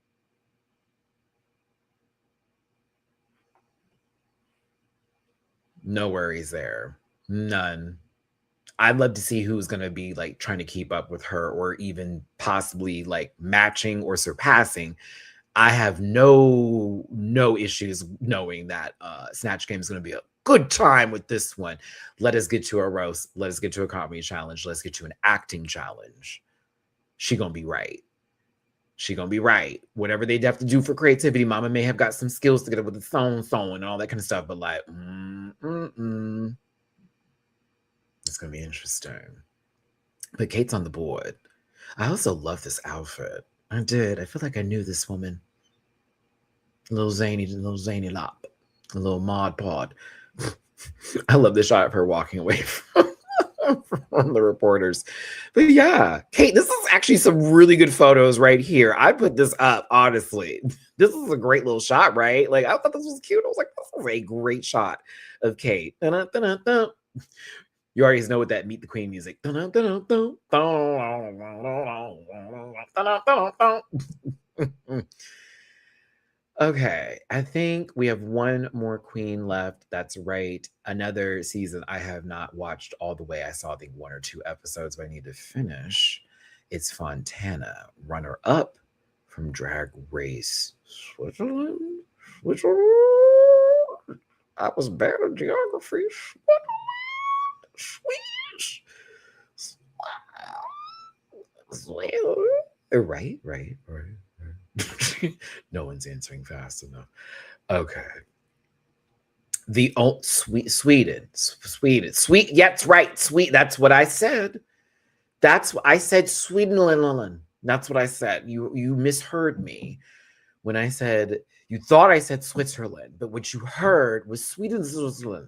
No worries there. None. I'd love to see who's going to be like trying to keep up with her or even possibly like matching or surpassing. I have no issues knowing that Snatch Game is going to be a good time with this one. Let us get to a roast. Let us get to a comedy challenge. Let's get to an acting challenge. She going to be right. She gonna be right. Whatever they have to do for creativity, Mama may have got some skills to get up with the sewing and all that kind of stuff. But like, it's gonna be interesting. But Kate's on the board. I also love this outfit. I did. I feel like I knew this woman. A little zany lop, a little mod pod. I love the shot of her walking away from the reporters. But yeah, Kate, this is actually some really good photos right here. I put this up, honestly. This is a great little shot, right? Like, I thought this was cute. I was like, this is a great shot of Kate. You already know what that Meet the Queen music. Okay, I think we have one more queen left. That's right. Another season I have not watched all the way. I saw, I think, 1 or 2 episodes, but I need to finish. It's Fontana, runner-up from Drag Race Switzerland. I was bad at geography. Swedish. Right. No one's answering fast enough. Okay. The old Sweden. Sweet. Yes, right. Sweet. That's what I said. That's what I said. Sweden. That's what I said. You misheard me when I said, you thought I said Switzerland, but what you heard was Sweden, Switzerland.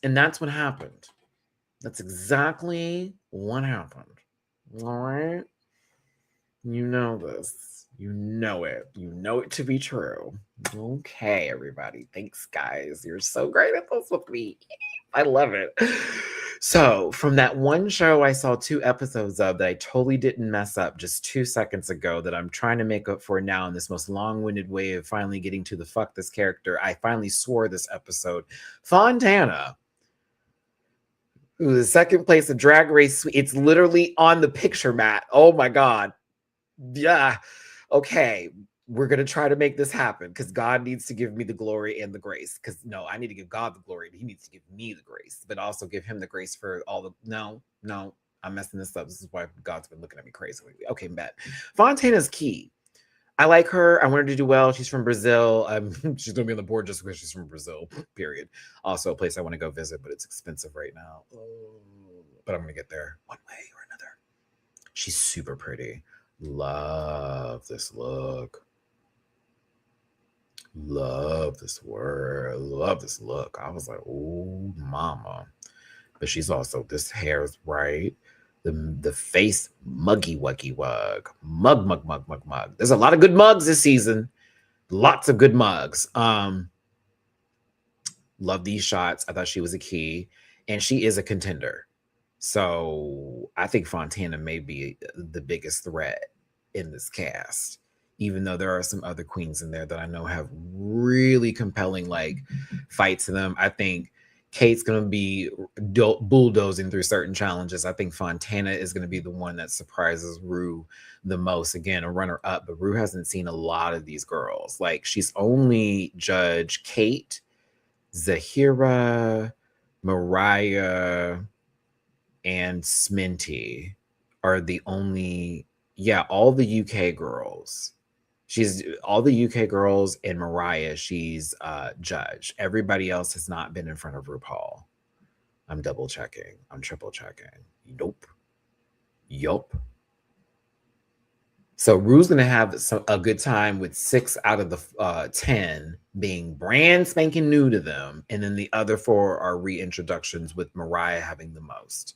And that's what happened. That's exactly what happened. All right. You know this. You know it. You know it to be true. Okay, everybody. Thanks, guys. You're so great at this with me. I love it. So, from that one show I saw 2 episodes of that I totally didn't mess up just 2 seconds ago, that I'm trying to make up for now in this most long-winded way of finally getting to the fuck this character, I finally swore this episode. Fontana, who is second place of Drag Race. It's literally on the picture mat. Oh my God. Yeah. Okay. We're going to try to make this happen because God needs to give me the glory and the grace. Because no, I need to give God the glory, but he needs to give me the grace, but also give him the grace for all the, no, I'm messing this up. This is why God's been looking at me crazy lately. Okay, bet. Fontana's key. I like her. I want her to do well. She's from Brazil. She's going to be on the board just because she's from Brazil, period. Also a place I want to go visit, but it's expensive right now. But I'm going to get there one way or another. She's super pretty. Love this look. Love this word. Love this look. I was like, oh, mama. But she's also, this hair is right. The face, muggy wuggy wug. Mug. There's a lot of good mugs this season. Lots of good mugs. Love these shots. I thought she was a key. And she is a contender. So I think Fontana may be the biggest threat in this cast, even though there are some other queens in there that I know have really compelling like fights in them. I think Kate's going to be bulldozing through certain challenges. I think Fontana is going to be the one that surprises Ru the most. Again, a runner-up, but Ru hasn't seen a lot of these girls. Like, she's only judged Kate, Zahira, Mariah, and Sminty are the only, all the UK girls. She's all the UK girls and Mariah, she's judged. Everybody else has not been in front of RuPaul. I'm double checking. I'm triple checking. Yup. So Ru's going to have a good time with 6 out of the 10 being brand spanking new to them. And then the other 4 are reintroductions, with Mariah having the most.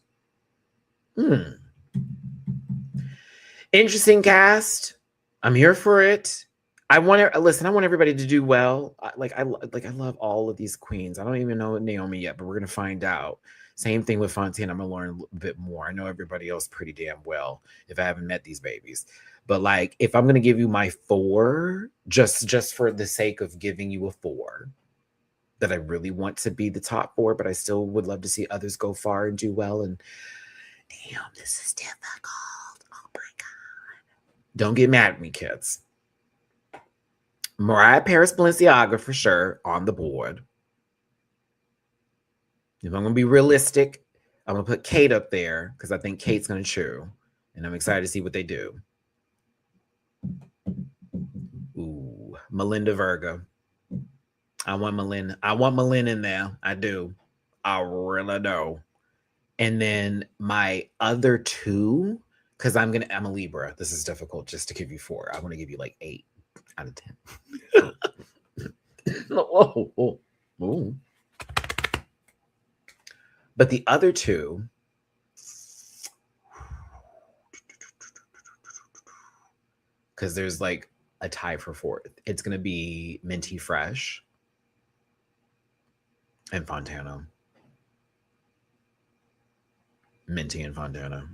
Interesting cast. I'm here for it. I want everybody to do well. I love all of these queens. I don't even know Naomi yet, but we're gonna find out. Same thing with Fontana. I'm gonna learn a bit more. I know everybody else pretty damn well if I haven't met these babies. But like, if I'm gonna give you my 4, just for the sake of giving you a 4, that I really want to be the top 4, but I still would love to see others go far and do well. And damn, this is difficult. Oh my God. Don't get mad at me, kids. Mariah Paris Balenciaga for sure on the board. If I'm going to be realistic, I'm going to put Kate up there because I think Kate's going to chew. And I'm excited to see what they do. Melinda Virgo. I want Malin in there. I do. I really do. And then my other two, because I'm a Libra. This is difficult just to give you four. I want to give you like 8 out of 10. Oh. But the other two, because there's like a tie for fourth, it's gonna be Minty Fresh and Fontana. Minty and Fontana,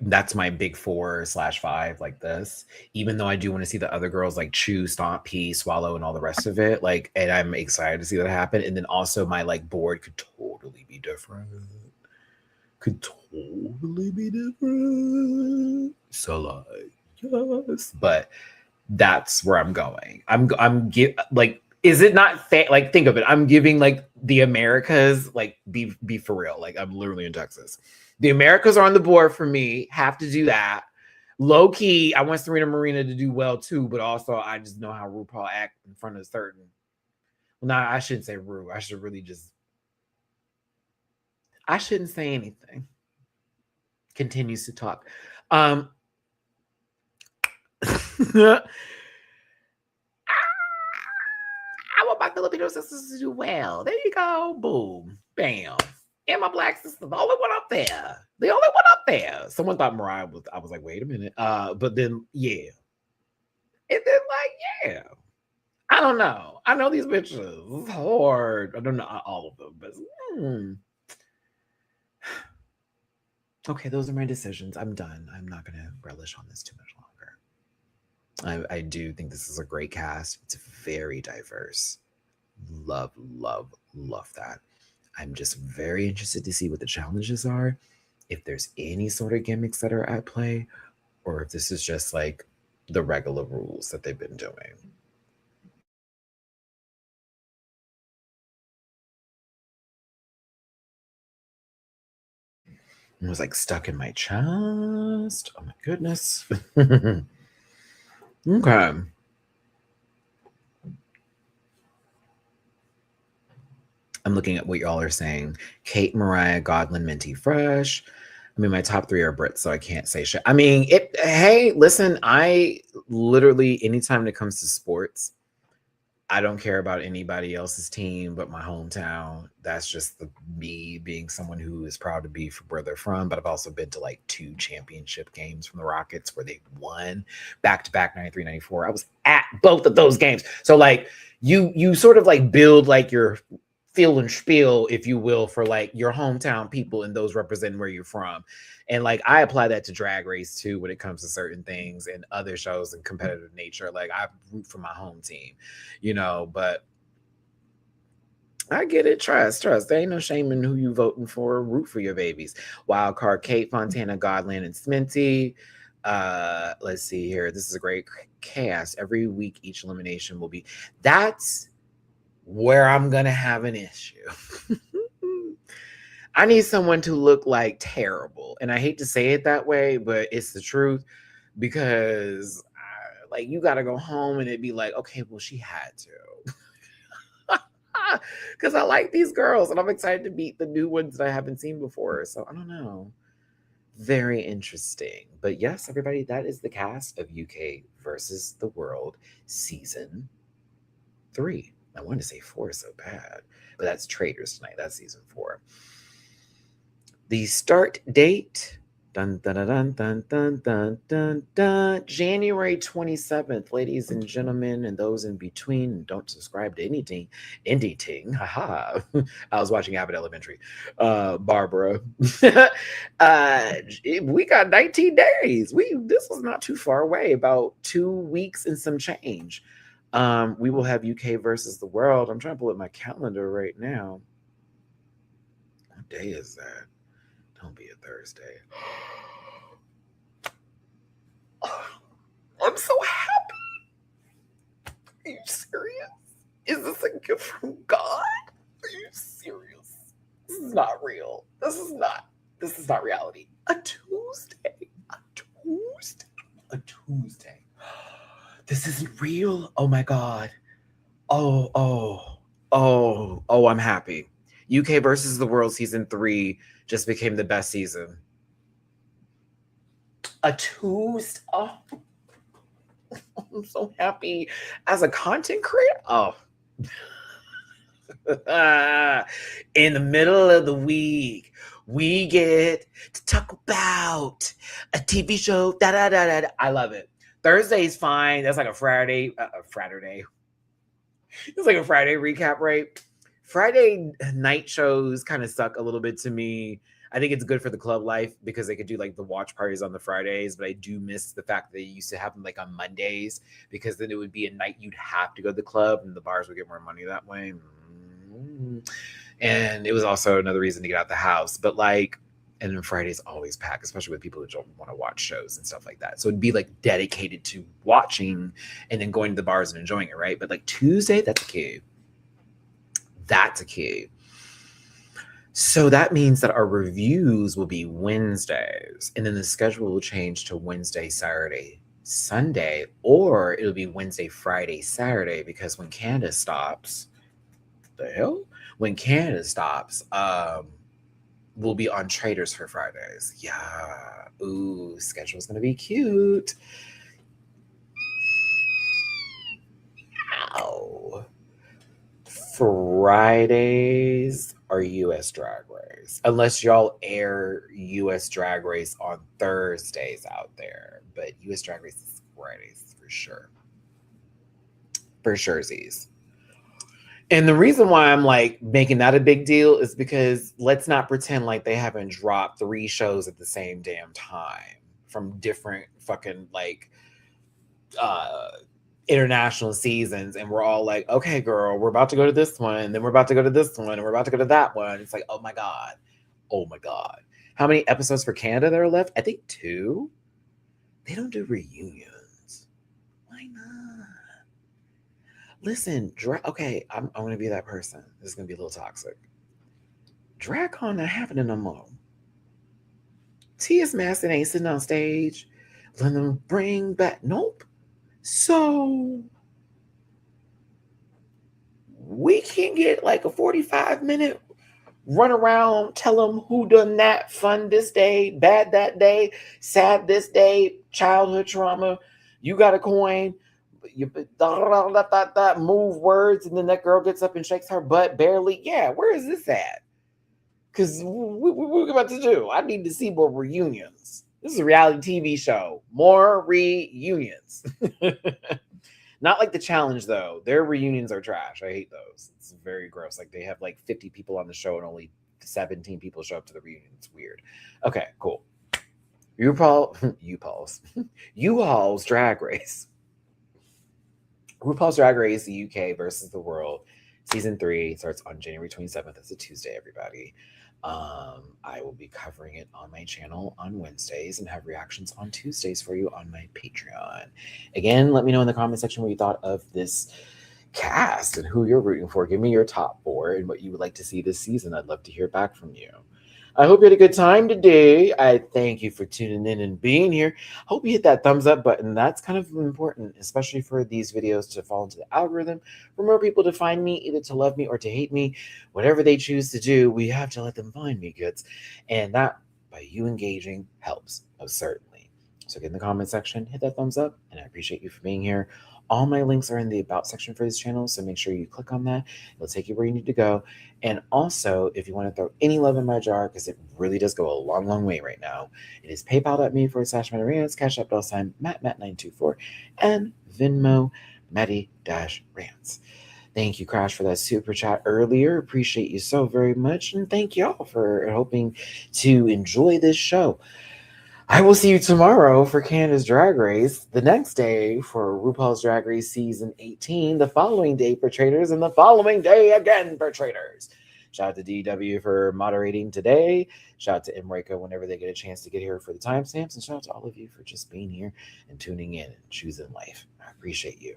that's my big 4/5 like this. Even though I do want to see the other girls like Chew, Stomp, Pee, Swallow, and all the rest of it. Like, and I'm excited to see that happen. And then also my like board could totally be different. So like, yes. But that's where I'm going. Like, is it not like, think of it, I'm giving like the Americas, like be for real. Like, I'm literally in Texas. The Americas are on the board for me. Have to do that. Low key, I want Serena Marina to do well too, but also I just know how RuPaul act in front of certain. Well, no, I shouldn't say Ru. I should really just. I shouldn't say anything. Continues to talk. I want my Filipino sisters to do well. There you go. Boom. Bam. And my black sister, the only one up there. The only one up there. Someone thought Mariah was, I was like, wait a minute. But then, yeah. And then, like, yeah. I don't know. I know these bitches. It's hard. I don't know all of them, but okay, those are my decisions. I'm done. I'm not going to relish on this too much longer. I do think this is a great cast. It's very diverse. Love that. I'm just very interested to see what the challenges are, if there's any sort of gimmicks that are at play, or if this is just like the regular rules that they've been doing. It was like stuck in my chest. Oh my goodness. Okay. I'm looking at what y'all are saying. Kate, Mariah, Godlin, Minty Fresh. I mean, my top 3 are Brits, so I can't say shit. I mean, hey, listen, I literally, anytime it comes to sports, I don't care about anybody else's team but my hometown. That's just me being someone who is proud to be from where they're from. But I've also been to like 2 championship games from the Rockets where they won back-to-back 93, 94. I was at both of those games. So like you sort of like build like your feel and spiel, if you will, for like your hometown people and those representing where you're from. And like I apply that to Drag Race too when it comes to certain things and other shows and competitive nature. Like I root for my home team, but I get it. Trust. There ain't no shame in who you voting for. Root for your babies. Wild card Kate, Fontana, Godland, and Sminty. Let's see here. This is a great cast. Every week, each elimination will be. That's where I'm gonna have an issue. I need someone to look like terrible, and I hate to say it that way, but it's the truth, because like you got to go home and it'd be like, okay, well, she had to, because I like these girls and I'm excited to meet the new ones that I haven't seen before. So I don't know. Very interesting. But yes, everybody, that is the cast of UK versus the World season 3. I wanted to say 4 so bad, but that's Traders tonight. That's season 4. The start date, dun, dun, dun, dun, dun, dun, dun, dun, January 27th, ladies and gentlemen, and those in between. Don't subscribe to anything. Haha. I was watching Abbott Elementary. Barbara. We got 19 days. This was not too far away, about 2 weeks and some change. We will have UK versus the World. I'm trying to pull up my calendar right now. What day is that? Don't be a Thursday. I'm so happy. Are you serious? Is this a gift from God? Are you serious? This is not real. This is not reality. A Tuesday. This isn't real. Oh my God. Oh, I'm happy. UK versus the World season 3 just became the best season. A 2 oh, I'm so happy as a content creator. Oh. In the middle of the week, we get to talk about a TV show. Da da da da. I love it. Thursday's fine. That's like a Friday. Friday. It's like a Friday recap, right? Friday night shows kind of suck a little bit to me. I think it's good for the club life because they could do like the watch parties on the Fridays, but I do miss the fact that they used to have them like on Mondays because then it would be a night you'd have to go to the club and the bars would get more money that way. And it was also another reason to get out the house. But like, and then Friday's always packed, especially with people who don't want to watch shows and stuff like that. So it'd be like dedicated to watching and then going to the bars and enjoying it, right? But like Tuesday, that's a key. That's a key. So that means that our reviews will be Wednesdays, and then the schedule will change to Wednesday, Saturday, Sunday, or it'll be Wednesday, Friday, Saturday, because when Canada stops, the hell? When Canada stops, we'll be on Traders for Fridays. Yeah. Ooh, schedule's gonna be cute. Ow. Fridays are US Drag Race. Unless y'all air US Drag Race on Thursdays out there. But US Drag Race is Fridays for sure. For surezies. And the reason why I'm like making that a big deal is because let's not pretend like they haven't dropped 3 shows at the same damn time from different fucking like international seasons, and we're all like, okay, girl, we're about to go to this one, and then we're about to go to this one, and we're about to go to that one. It's like, oh my God. How many episodes for Canada there are left? I think 2. They don't do reunions. Why not? Listen, okay, I'm going to be that person. This is going to be a little toxic. DragCon not happening no more. T.S. Maston ain't sitting on stage. Let them bring back. Nope. So we can get like a 45-minute run around, tell them who done that, fun this day, bad that day, sad this day, childhood trauma. You got a coin. You move words, and then that girl gets up and shakes her butt barely. Yeah, where is this at? Because what we're about to do? I need to see more reunions. This is a reality TV show. More reunions. Not like the challenge, though. Their reunions are trash. I hate those. It's very gross. Like they have like 50 people on the show and only 17 people show up to the reunion. It's weird. Okay, cool. RuPaul's Drag Race. RuPaul's Drag Race UK versus the World. Season 3 starts on January 27th. It's a Tuesday, everybody. I will be covering it on my channel on Wednesdays and have reactions on Tuesdays for you on my Patreon. Again, let me know in the comment section what you thought of this cast and who you're rooting for. Give me your top 4 and what you would like to see this season. I'd love to hear back from you. I hope you had a good time today. I thank you for tuning in and being here. Hope you hit that thumbs up button. That's kind of important, especially for these videos to fall into the algorithm, for more people to find me, either to love me or to hate me. Whatever they choose to do, we have to let them find me, kids. And that, by you engaging, helps, most certainly. So get in the comment section, hit that thumbs up, and I appreciate you for being here. All my links are in the About section for this channel, so make sure you click on that. It'll take you where you need to go. And also, if you want to throw any love in my jar, because it really does go a long, long way right now, it is paypal.me/Matty-Rants, Cash App $, Matt924, and Venmo, Matty-Rants. Thank you, Crash, for that super chat earlier. Appreciate you so very much. And thank y'all for hoping to enjoy this show. I will see you tomorrow for Canada's Drag Race, the next day for RuPaul's Drag Race Season 18, the following day for Traders, and the following day again for Traders. Shout out to DW for moderating today. Shout out to Emreka whenever they get a chance to get here for the timestamps. And shout out to all of you for just being here and tuning in and choosing life. I appreciate you.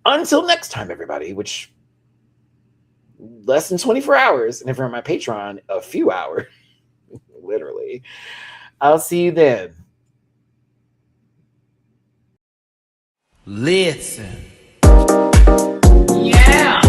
Until next time, everybody, which less than 24 hours. And if you're on my Patreon, a few hours, literally. I'll see you then. Listen. Yeah.